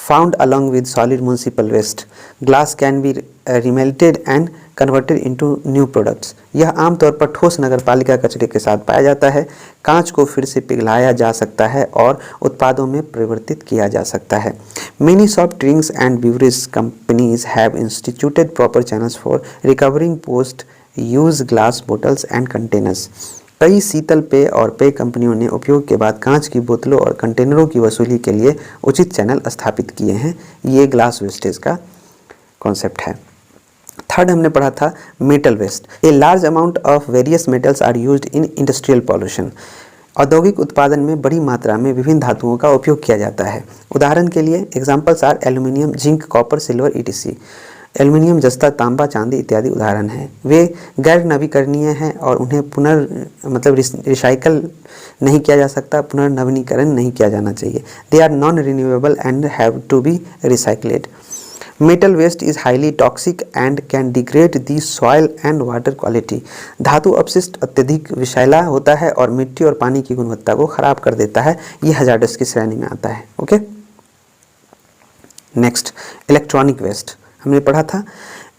found along with solid municipal waste. Glass can be remelted and converted into new products. यह आमतौर पर ठोस नगरपालिका कचरे के साथ पाया जाता है। कांच को फिर से पिघलाया जा सकता है और उत्पादों में परिवर्तित किया जा सकता है। Many soft drinks and beverage companies have instituted proper channels for recovering post use glass bottles and containers. कई शीतल पेय और पेय कंपनियों ने उपयोग के बाद कांच की बोतलों और कंटेनरों की वसूली के लिए उचित चैनल स्थापित किए हैं। ये ग्लास वेस्टेज का कॉन्सेप्ट है। थर्ड हमने पढ़ा था metal waste. A large amount of various metals are used in industrial pollution. औद्योगिक उत्पादन में बड़ी मात्रा में विभिन्न धातुओं का उपयोग किया जाता है। उदाहरण के लिए examples are aluminium, zinc, copper, silver, ETC। Aluminium, जस्ता, तांबा, चांदी इत्यादि उदाहरण हैं। वे गैर नवीकरणीय हैं और उन्हें रिसाइकल नहीं किया जा सकता, पुनर्नवीनीकरण नहीं किया जाना चाहिए। They are non renewable and have to be recycled. Metal waste is highly toxic and can degrade the soil and water quality. धातु अपशिष्ट अत्यधिक विषैला होता है और मिट्टी और पानी की गुणवत्ता को खराब कर देता है। ये हजार्डस की श्रेणी में आता है। ओके, नेक्स्ट इलेक्ट्रॉनिक वेस्ट हमने पढ़ा था।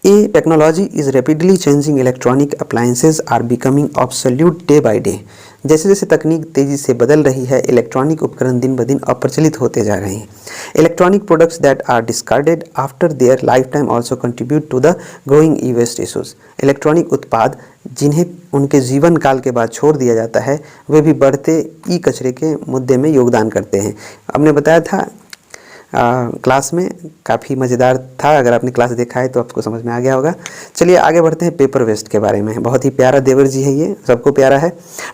A technology is rapidly changing, electronic appliances are becoming obsolete day by day. जैसे जैसे तकनीक तेजी से बदल रही है, इलेक्ट्रॉनिक उपकरण दिन ब दिन अप्रचलित होते जा रहे हैं। Electronic products that are discarded after their life time also contribute to the growing e waste issues. Electronic उत्पाद जिन्हें उनके जीवन काल के बाद छोड़ दिया जाता है, वे भी बढ़ते ई कचरे के मुद्दे में योगदान करते हैं। हमने बताया था क्लास में काफ़ी मज़ेदार था। अगर आपने क्लास देखा है तो आपको समझ में आ गया होगा। चलिए आगे बढ़ते हैं पेपर वेस्ट के बारे में। बहुत ही प्यारा देवर जी है, ये सबको प्यारा है।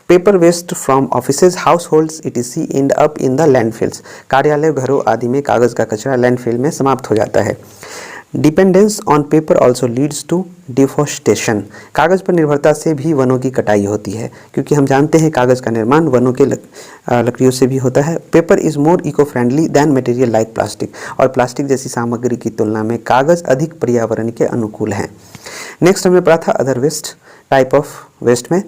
Paper waste from offices, house holds etc end up in the landfills. कार्यालय, घरों आदि में कागज़ का कचरा लैंडफिल में समाप्त हो जाता है। Dependence on paper also leads to deforestation. कागज़ पर निर्भरता से भी वनों की कटाई होती है, क्योंकि हम जानते हैं कागज़ का निर्माण वनों के लकड़ियों से भी होता है। Paper is more eco friendly than material like plastic. और प्लास्टिक जैसी सामग्री की तुलना में कागज़ अधिक पर्यावरण के अनुकूल हैं। नेक्स्ट हमने पढ़ा था other waste, type of waste में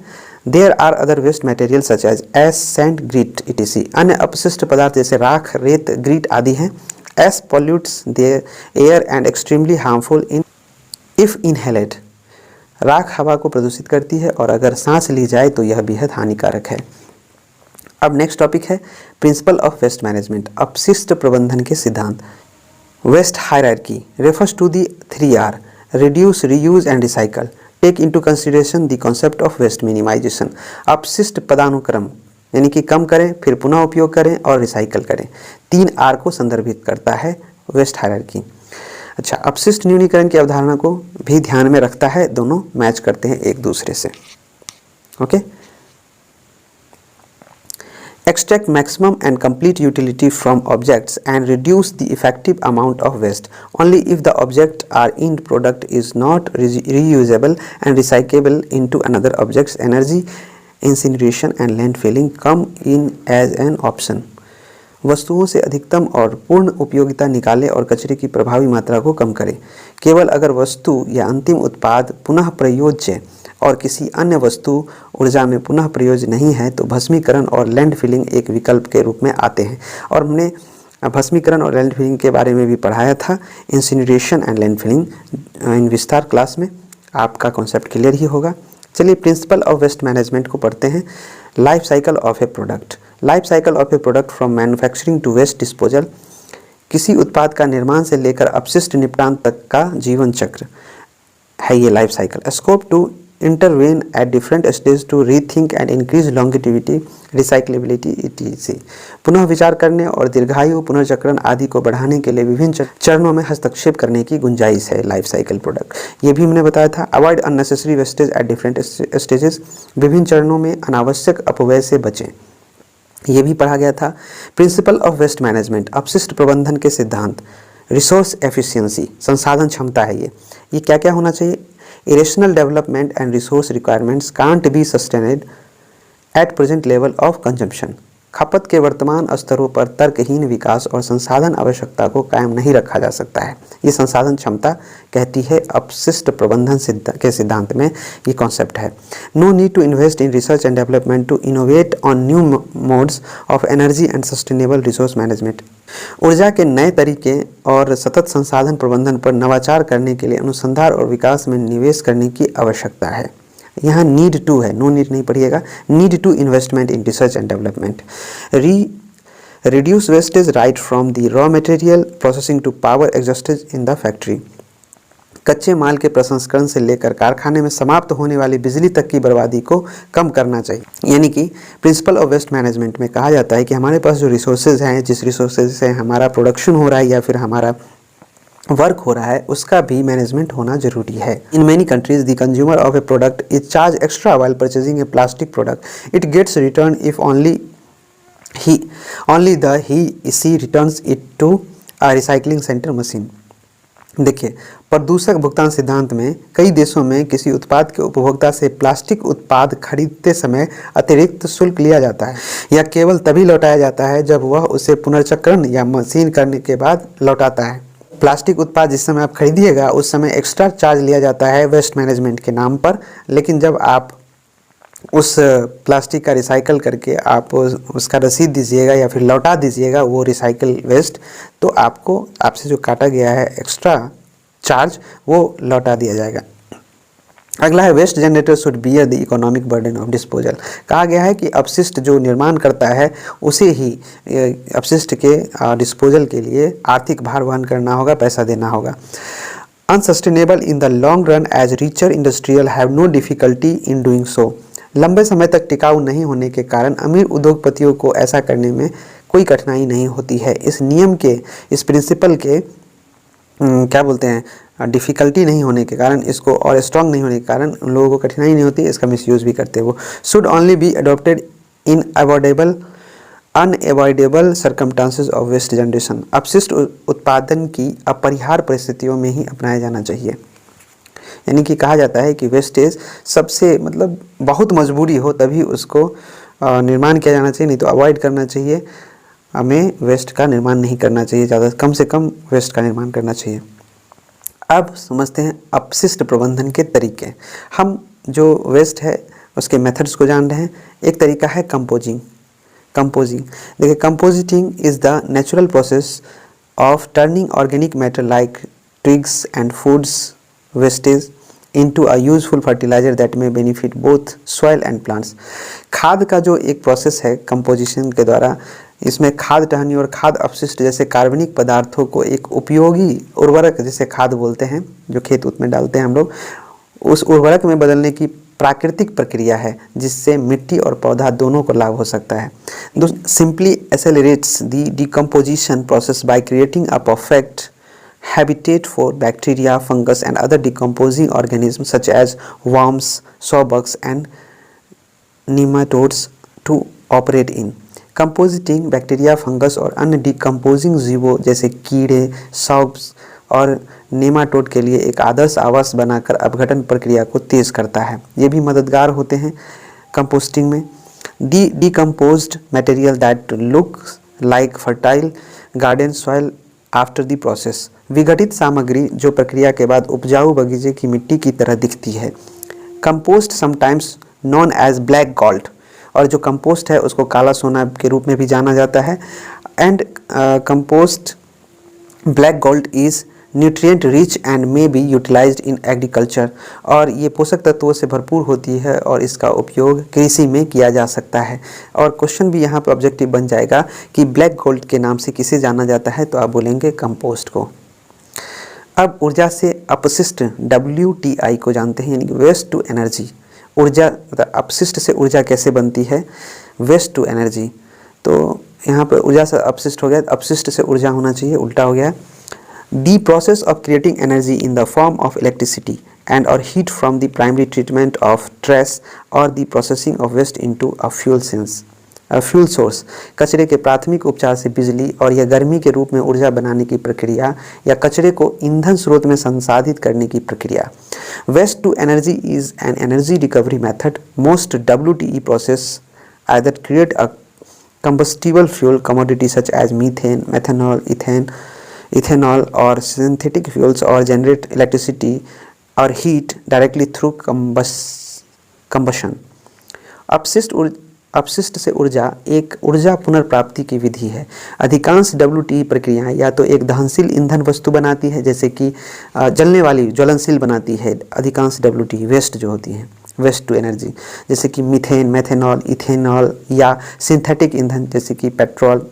there are other waste material such as ash, sand, grit etc। अन्य अपशिष्ट पदार्थ जैसे राख, रेत, ग्रीट आदि हैं। Ash pollutes the air and extremely harmful in if inhaled. राख हवा को प्रदूषित करती है और अगर सांस ली जाए तो यह बेहद हानिकारक है। अब नेक्स्ट टॉपिक है प्रिंसिपल ऑफ वेस्ट मैनेजमेंट, अपशिष्ट प्रबंधन के सिद्धांत। Waste hierarchy refers to the 3R, reduce, reuse and recycle. Take into consideration the concept of waste minimization. अपशिष्ट पदानुक्रम यानी कि कम करें, फिर पुनः उपयोग करें और रिसाइकल करें। 3R को संदर्भित करता है वेस्ट हायरार्की। अच्छा, अपशिष्ट न्यूनीकरण की अवधारणा को भी ध्यान में रखता है, दोनों मैच करते हैं एक दूसरे से। Okay, extract maximum and complete utility from objects and reduce the effective amount of waste only if the object or end product is not reusable and recyclable into another object's energy incineration and landfilling come in as an option। वस्तुओं से अधिकतम और पूर्ण उपयोगिता निकालें और कचरे की प्रभावी मात्रा को कम करें। केवल अगर वस्तु या अंतिम उत्पाद पुनः प्रयोज्य और किसी अन्य वस्तु ऊर्जा में पुनः प्रयोज्य नहीं है तो भस्मीकरण और लैंड फिलिंग एक विकल्प के रूप में आते हैं। और हमने भस्मीकरण और लैंड फिलिंग के बारे में भी पढ़ाया था, इंसिनरेशन एंड लैंड फिलिंग इन विस्तार क्लास में। आपका कॉन्सेप्ट क्लियर ही होगा। चलिए प्रिंसिपल ऑफ वेस्ट मैनेजमेंट को पढ़ते हैं। Life cycle of a product. Life cycle of a product from manufacturing to waste disposal. किसी उत्पाद का निर्माण से लेकर अपशिष्ट निपटान तक का जीवन चक्र है ये life cycle. Scope to intervene at different stages to rethink and increase longevity, recyclability etc। पुनः विचार करने और दीर्घायु, पुनर्चक्रण आदि को बढ़ाने के लिए विभिन्न चरणों में हस्तक्षेप करने की गुंजाइश है लाइफ साइकिल प्रोडक्ट। ये भी हमने बताया था। Avoid unnecessary wastage at different stages. विभिन्न चरणों में अनावश्यक अपव्यय से बचें, ये भी पढ़ा गया था। प्रिंसिपल ऑफ वेस्ट मैनेजमेंट, अपशिष्ट प्रबंधन के सिद्धांत। रिसोर्स एफिशिएंसी, संसाधन क्षमता है ये क्या क्या होना चाहिए। Irrational development and resource requirements can't be sustained at present level of consumption। खपत के वर्तमान स्तरों पर तर्कहीन विकास और संसाधन आवश्यकता को कायम नहीं रखा जा सकता है। ये संसाधन क्षमता कहती है अपशिष्ट प्रबंधन के सिद्धांत में ये कॉन्सेप्ट है। No need to invest in research and development to innovate on new modes of energy and sustainable resource management. ऊर्जा के नए तरीके और सतत संसाधन प्रबंधन पर नवाचार करने के लिए अनुसंधान और विकास में निवेश करने की आवश्यकता है। यहाँ नीड टू है, नो नीड नहीं पढ़िएगा। Need to investment in research and development. Reduce wastage right from the raw material processing to power exhaustage in the factory. कच्चे माल के प्रसंस्करण से लेकर कारखाने में समाप्त होने वाली बिजली तक की बर्बादी को कम करना चाहिए। यानी कि प्रिंसिपल ऑफ वेस्ट मैनेजमेंट में कहा जाता है कि हमारे पास जो रिसोर्सेज हैं, जिस रिसोर्सेज से हमारा प्रोडक्शन हो रहा है या फिर हमारा वर्क हो रहा है, उसका भी मैनेजमेंट होना जरूरी है। In many countries the consumer of a product is charge extra while purchasing a plastic product. It gets return if only she returns it to a recycling center machine. देखिए, प्रदूषक भुगतान सिद्धांत में कई देशों में किसी उत्पाद के उपभोक्ता से प्लास्टिक उत्पाद खरीदते समय अतिरिक्त शुल्क लिया जाता है या केवल तभी लौटाया जाता है जब वह उसे पुनर्चक्रण या मशीन करने के बाद लौटाता है। प्लास्टिक उत्पाद जिस समय आप खरीदिएगा उस समय एक्स्ट्रा चार्ज लिया जाता है वेस्ट मैनेजमेंट के नाम पर, लेकिन जब आप उस प्लास्टिक का रिसाइकल करके आप उसका रसीद दीजिएगा या फिर लौटा दीजिएगा वो रिसाइकल वेस्ट, तो आपको आपसे जो काटा गया है एक्स्ट्रा चार्ज वो लौटा दिया जाएगा। अगला है waste generator should bear the economic burden of disposal. कहा गया है कि अपशिष्ट जो निर्माण करता है उसे ही अपशिष्ट के डिस्पोजल के लिए आर्थिक भार वहन करना होगा, पैसा देना होगा। Unsustainable in the long run as richer industrial have no difficulty in doing so. लंबे समय तक टिकाऊ नहीं होने के कारण अमीर उद्योगपतियों को ऐसा करने में कोई कठिनाई नहीं होती है। इस नियम के, इस प्रिंसिपल के क्या बोलते हैं, डिफ़िकल्टी नहीं होने के कारण, इसको और स्ट्रॉन्ग नहीं होने के कारण उन लोगों को कठिनाई नहीं होती, इसका मिसयूज़ भी करते हैं वो। Should only be adopted in unavoidable circumstances of waste generation. अपशिष्ट उत्पादन की अपरिहार्य परिस्थितियों में ही अपनाया जाना चाहिए। यानी कि कहा जाता है कि वेस्टेज सबसे मतलब बहुत मजबूरी हो तभी उसको निर्माण किया जाना चाहिए, नहीं तो अवॉइड करना चाहिए। हमें वेस्ट का निर्माण नहीं करना चाहिए, ज़्यादा कम से कम वेस्ट का निर्माण करना चाहिए। अब समझते हैं अपशिष्ट प्रबंधन के तरीके। हम जो वेस्ट है उसके मेथड्स को जान रहे हैं। एक तरीका है कंपोजिंग। देखिए, compositing is the natural process of turning organic matter like twigs and foods wastage into a useful fertilizer that may benefit both soil and plants। खाद का जो एक प्रोसेस है कंपोजिशन के द्वारा, इसमें खाद टहनी और खाद अपशिष्ट जैसे कार्बनिक पदार्थों को एक उपयोगी उर्वरक, जिसे खाद बोलते हैं, जो खेत उत में डालते हैं हम लोग, उस उर्वरक में बदलने की प्राकृतिक प्रक्रिया है, जिससे मिट्टी और पौधा दोनों को लाभ हो सकता है। Simply accelerates the decomposition process by creating a perfect habitat for bacteria, fungus and other decomposing organisms such as worms, sawbugs and nematodes to operate in। Compositing bacteria, fungus और अन्य डिकम्पोजिंग जीवों जैसे कीड़े, सॉब्स और नेमाटोड के लिए एक आदर्श आवास बनाकर अपघटन प्रक्रिया को तेज करता है। ये भी मददगार होते हैं कंपोस्टिंग में। The decomposed material that looks like fertile garden soil after the process. विघटित सामग्री जो प्रक्रिया के बाद उपजाऊ बगीचे की मिट्टी की तरह दिखती है। Compost sometimes known as black gold, और जो कंपोस्ट है उसको काला सोना के रूप में भी जाना जाता है। And compost black gold is nutrient rich and may be utilized in agriculture, और ये पोषक तत्वों से भरपूर होती है और इसका उपयोग कृषि में किया जा सकता है। और क्वेश्चन भी यहाँ पर ऑब्जेक्टिव बन जाएगा कि ब्लैक गोल्ड के नाम से किसे जाना जाता है, तो आप बोलेंगे कंपोस्ट को। अब ऊर्जा से अपशिष्ट WTI को जानते हैं, यानी कि वेस्ट टू एनर्जी। ऊर्जा मतलब अपशिष्ट से ऊर्जा कैसे बनती है, वेस्ट टू एनर्जी। तो यहाँ पर ऊर्जा से अपशिष्ट हो गया, अपशिष्ट से ऊर्जा होना चाहिए, उल्टा हो गया। The process of creating energy in the form of electricity and or heat from the primary treatment of trash or the processing of waste into a fuel source। कचरे के प्राथमिक उपचार से बिजली और या गर्मी के रूप में ऊर्जा बनाने की प्रक्रिया, या कचरे को ईंधन स्रोत में संसाधित करने की प्रक्रिया। Waste to energy is an energy recovery method। Most WTE process either create a combustible fuel commodity such as methane, methanol, ethanol or synthetic fuels, or generate electricity or heat directly through combustion। अपशिष्ट से ऊर्जा एक ऊर्जा पुनर्प्राप्ति की विधि है। अधिकांश WTE प्रक्रियाएं या तो एक दहनशील ईंधन वस्तु बनाती है, जैसे कि जलने वाली ज्वलनशील बनाती है अधिकांश WTE वेस्ट जो होती हैं, वेस्ट टू एनर्जी, जैसे कि मीथेन, मेथेनॉल, इथेनॉल, या सिंथेटिक ईंधन जैसे कि पेट्रोल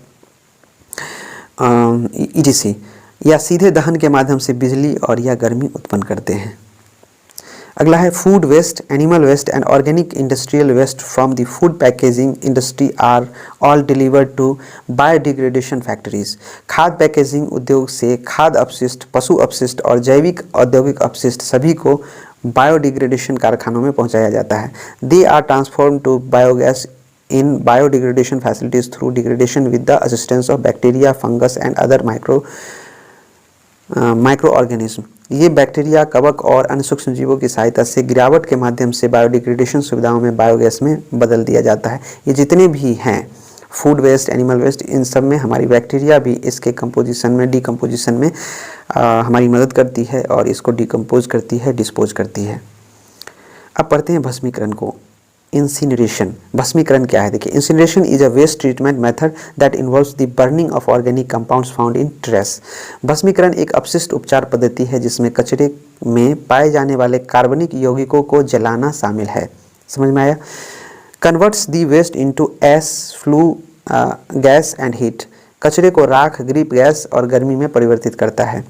ETC, या सीधे दहन के माध्यम से बिजली और या गर्मी उत्पन्न करते हैं। अगला है food waste, animal waste and organic industrial waste from the food packaging industry are all delivered to biodegradation factories. खाद्य पैकेजिंग उद्योग से खाद्य अपशिष्ट, पशु अपशिष्ट और जैविक औद्योगिक अपशिष्ट सभी को बायोडिग्रेडेशन कारखानों में पहुंचाया जाता है। They are transform to biogas in biodegradation facilities through degradation with the assistance of bacteria, fungus and other microorganism। ये बैक्टीरिया, कवक और अन्य सूक्ष्म जीवों की सहायता से गिरावट के माध्यम से बायोडिग्रेडेशन सुविधाओं में बायोगैस में बदल दिया जाता है। ये जितने भी हैं फूड वेस्ट, एनिमल वेस्ट, इन सब में हमारी बैक्टीरिया भी इसके कंपोजिशन में, डिकम्पोजिशन में हमारी मदद करती है और इसको डिकम्पोज करती है, डिस्पोज करती है। अब पढ़ते हैं भस्मीकरण को। इंसिनरेशन, भस्मीकरण क्या है? देखिए, incineration is a waste treatment method that involves the burning of organic compounds found in trash. भस्मीकरण एक अपशिष्ट उपचार पद्धति है जिसमें कचरे में पाए जाने वाले कार्बनिक यौगिकों को जलाना शामिल है। समझ में आया? Converts the waste into ash, flue gas and heat. कचरे को राख, ग्रिप गैस और गर्मी में परिवर्तित करता है।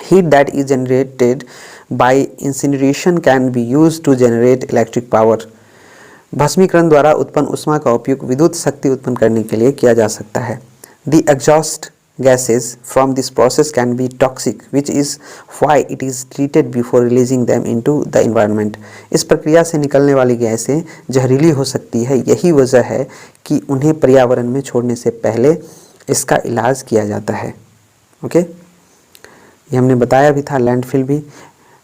Heat that is generated by incineration can be used to generate electric power. भस्मीकरण द्वारा उत्पन्न ऊष्मा का उपयोग विद्युत शक्ति उत्पन्न करने के लिए किया जा सकता है। The exhaust gases from this process can be toxic, which is why it is treated before releasing them into the environment. इस प्रक्रिया से निकलने वाली गैसें जहरीली हो सकती है। यही वजह है कि उन्हें पर्यावरण में छोड़ने से पहले इसका इलाज किया जाता है। ओके, ये हमने बताया भी था। लैंडफिल भी,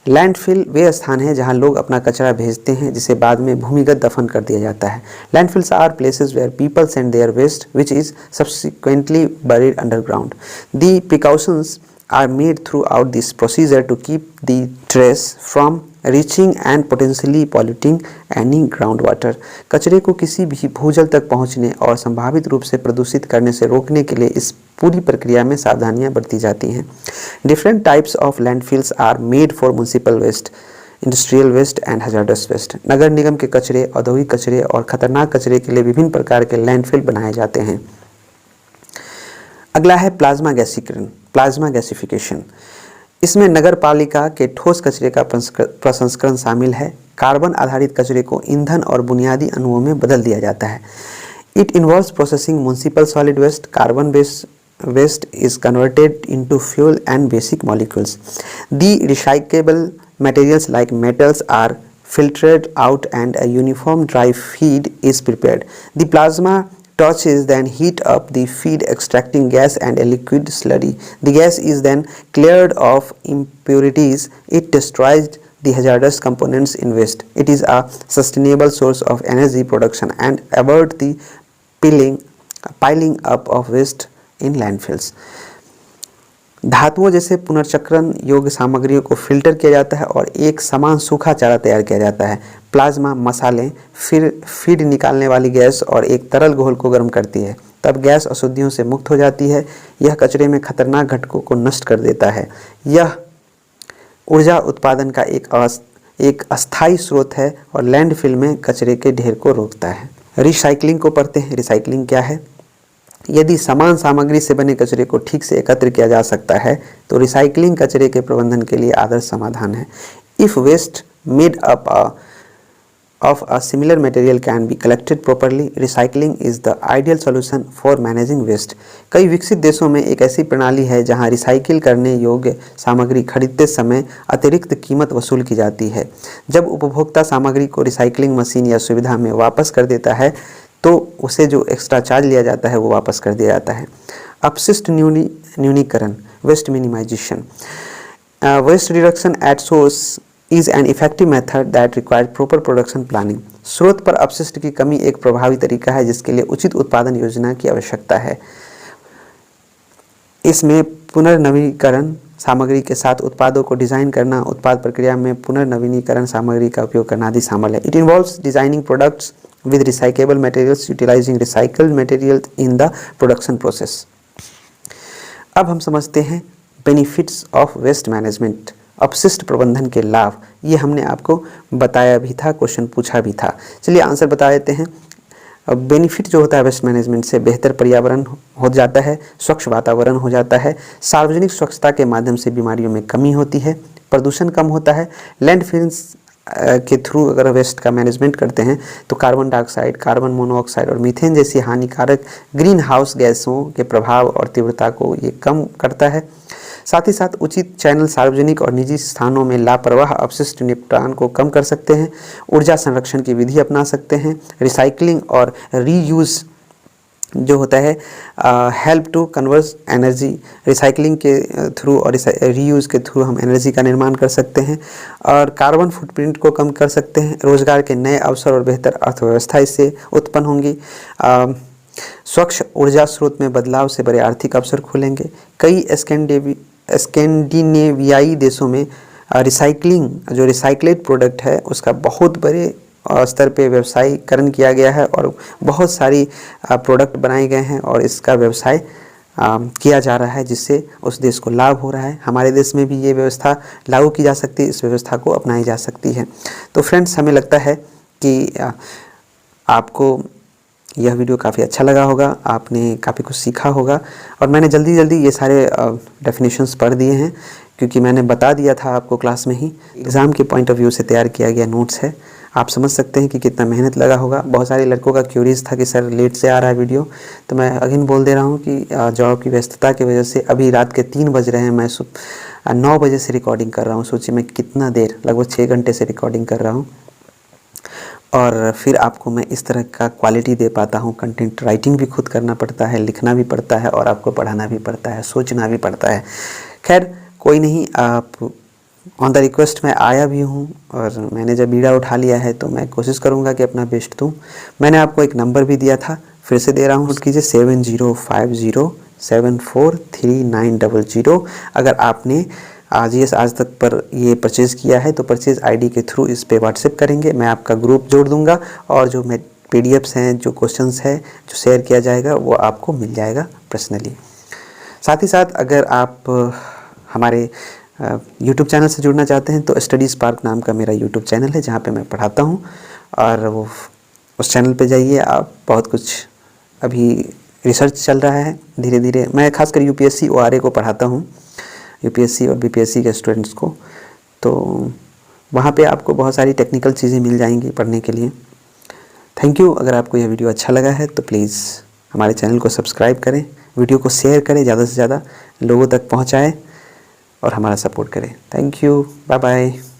लैंडफिल वे स्थान हैं जहां लोग अपना कचरा भेजते हैं जिसे बाद में भूमिगत दफन कर दिया जाता है। Landfills are places where people send their waste which is subsequently buried underground. The precautions are made throughout this procedure to keep the trace from reaching and potentially polluting any ground water. कचरे को किसी भी भूजल तक पहुंचने और संभावित रूप से प्रदूषित करने से रोकने के लिए इस पूरी प्रक्रिया में सावधानियां बरती जाती हैं। Different types of landfills are made for municipal waste, industrial waste and hazardous waste. नगर निगम के कचरे, औद्योगिक कचरे और खतरनाक कचरे के लिए विभिन्न प्रकार के लैंडफिल बनाए जाते हैं। अगला है प्लाज्मा गैसीकरण, प्लाज्मा गैसिफिकेशन। इसमें नगर पालिका के ठोस कचरे का प्रसंस्करण शामिल है। कार्बन आधारित कचरे को ईंधन और बुनियादी अणुओं में बदल दिया जाता है। It involves processing municipal solid waste, carbon based waste is converted into fuel and basic molecules. The recyclable materials like metals are filtered out and a uniform dry feed is prepared. The plasma torches then heat up the feed, extracting gas and a liquid slurry. The gas is then cleared of impurities. It destroys the hazardous components in waste. It is a sustainable source of energy production and avoid the piling up of waste in landfills. धातुओं जैसे पुनर्चक्रण योग्य सामग्रियों को फिल्टर किया जाता है और एक समान सूखा चारा तैयार किया जाता है। प्लाज्मा मसाले फिर फीड निकालने वाली गैस और एक तरल घोल को गर्म करती है, तब गैस अशुद्धियों से मुक्त हो जाती है। यह कचरे में खतरनाक घटकों को नष्ट कर देता है। यह ऊर्जा उत्पादन का एक अस्थायी स्रोत है और लैंडफिल में कचरे के ढेर को रोकता है। रिसाइकलिंग को पढ़ते हैं। रिसाइकलिंग क्या है? यदि समान सामग्री से बने कचरे को ठीक से एकत्र किया जा सकता है तो रिसाइकलिंग कचरे के प्रबंधन के लिए आदर्श समाधान है। If waste made up of a similar material can be collected properly, recycling is the ideal solution for managing waste. कई विकसित देशों में एक ऐसी प्रणाली है जहां रिसाइकिल करने योग्य सामग्री खरीदते समय अतिरिक्त कीमत वसूल की जाती है। जब उपभोक्ता सामग्री को रिसाइकलिंग मशीन या सुविधा में वापस कर देता है तो उसे जो एक्स्ट्रा चार्ज लिया जाता है वो वापस कर दिया जाता है। अपशिष्ट न्यूनीकरण, waste minimization. Waste reduction at source is an effective method that requires proper production planning. स्रोत पर अपशिष्ट की कमी एक प्रभावी तरीका है जिसके लिए उचित उत्पादन योजना की आवश्यकता है। इसमें पुनर्नवीनीकरण सामग्री के साथ उत्पादों को डिजाइन करना, उत्पाद प्रक्रिया में पुनर्नवीनीकरण सामग्री का उपयोग करना आदि शामिल है। It involves designing products with recyclable materials, utilizing recycled materials in the production process. अब हम समझते हैं बेनिफिट्स ऑफ वेस्ट मैनेजमेंट, अपशिष्ट प्रबंधन के लाभ। ये हमने आपको बताया भी था, क्वेश्चन पूछा भी था। चलिए आंसर बता देते हैं। बेनिफिट जो होता है वेस्ट मैनेजमेंट से, बेहतर पर्यावरण हो जाता है, स्वच्छ वातावरण हो जाता है, सार्वजनिक स्वच्छता के माध्यम से बीमारियों में कमी होती है, प्रदूषण कम होता है। लैंडफिल्स के थ्रू अगर वेस्ट का मैनेजमेंट करते हैं तो कार्बन डाइऑक्साइड, कार्बन मोनोऑक्साइड और मीथेन जैसी हानिकारक ग्रीन हाउस गैसों के प्रभाव और तीव्रता को ये कम करता है। साथ ही साथ उचित चैनल सार्वजनिक और निजी स्थानों में लापरवाह अपशिष्ट निपटान को कम कर सकते हैं। ऊर्जा संरक्षण की विधि अपना सकते हैं। रिसाइकलिंग और रीयूज जो होता है help to converse energy. Recycling के थ्रू और रीयूज के थ्रू हम एनर्जी का निर्माण कर सकते हैं और कार्बन फुटप्रिंट को कम कर सकते हैं। रोजगार के नए अवसर और बेहतर अर्थव्यवस्था इससे उत्पन्न होंगी। स्वच्छ ऊर्जा स्रोत में बदलाव से बड़े आर्थिक अवसर खुलेंगे। कई स्कैंडिनेवियाई देशों में रिसाइकलिंग जो रिसाइक्लेड प्रोडक्ट है उसका बहुत बड़े स्तर पे व्यवसायीकरण किया गया है और बहुत सारी प्रोडक्ट बनाए गए हैं और इसका व्यवसाय किया जा रहा है जिससे उस देश को लाभ हो रहा है। हमारे देश में भी ये व्यवस्था लागू की जा सकती है, इस व्यवस्था को अपनाई जा सकती है। तो फ्रेंड्स, हमें लगता है कि आपको यह वीडियो काफ़ी अच्छा लगा होगा, आपने काफ़ी कुछ सीखा होगा और मैंने जल्दी जल्दी ये सारे डेफिनेशंस पढ़ दिए हैं क्योंकि मैंने बता दिया था आपको क्लास में ही। एग्ज़ाम के पॉइंट ऑफ व्यू से तैयार किया गया नोट्स है। आप समझ सकते हैं कि कितना मेहनत लगा होगा। बहुत सारे लड़कों का क्यूरीज था कि सर लेट से आ रहा है वीडियो, तो मैं अगेन बोल दे रहा हूँ कि जॉब की व्यस्तता की वजह से अभी रात के 3 बज रहे हैं, मैं 9 बजे से रिकॉर्डिंग कर रहा हूँ। सोचिए मैं कितना देर, लगभग 6 घंटे से रिकॉर्डिंग कर रहा हूँ, और फिर आपको मैं इस तरह का क्वालिटी दे पाता हूँ। कंटेंट राइटिंग भी खुद करना पड़ता है, लिखना भी पड़ता है, और आपको पढ़ाना भी पड़ता है, सोचना भी पड़ता है। खैर कोई नहीं, आप ऑन द रिक्वेस्ट मैं आया भी हूँ, और मैंने जब बीड़ा उठा लिया है तो मैं कोशिश करूँगा कि अपना बेस्ट दूँ। मैंने आपको एक नंबर भी दिया था, फिर से दे रहा हूँ, नोट कीजिए 7050743900। अगर आपने आज तक पर ये परचेज़ किया है तो परचेज़ आईडी के थ्रू इस पे व्हाट्सएप करेंगे, मैं आपका ग्रुप जोड़ दूंगा, और जो मैं पीडीएफ्स हैं, जो क्वेश्चंस हैं जो शेयर किया जाएगा वो आपको मिल जाएगा पर्सनली। साथ ही साथ अगर आप हमारे यूट्यूब चैनल से जुड़ना चाहते हैं तो स्टडी स्पार्क नाम का मेरा यूट्यूब चैनल है जहाँ पे मैं पढ़ाता हूँ, और वो उस चैनल पे जाइए आप। बहुत कुछ अभी रिसर्च चल रहा है, धीरे धीरे मैं खासकर यूपीएससी ओआरए को पढ़ाता हूँ, यूपीएससी और बीपीएससी के स्टूडेंट्स को, तो वहाँ पे आपको बहुत सारी टेक्निकल चीज़ें मिल जाएंगी पढ़ने के लिए। Thank you. अगर आपको यह वीडियो अच्छा लगा है तो प्लीज़ हमारे चैनल को सब्सक्राइब करें, वीडियो को शेयर करें, ज़्यादा से ज़्यादा लोगों तक पहुँचाएँ और हमारा सपोर्ट करें। Thank you, bye bye.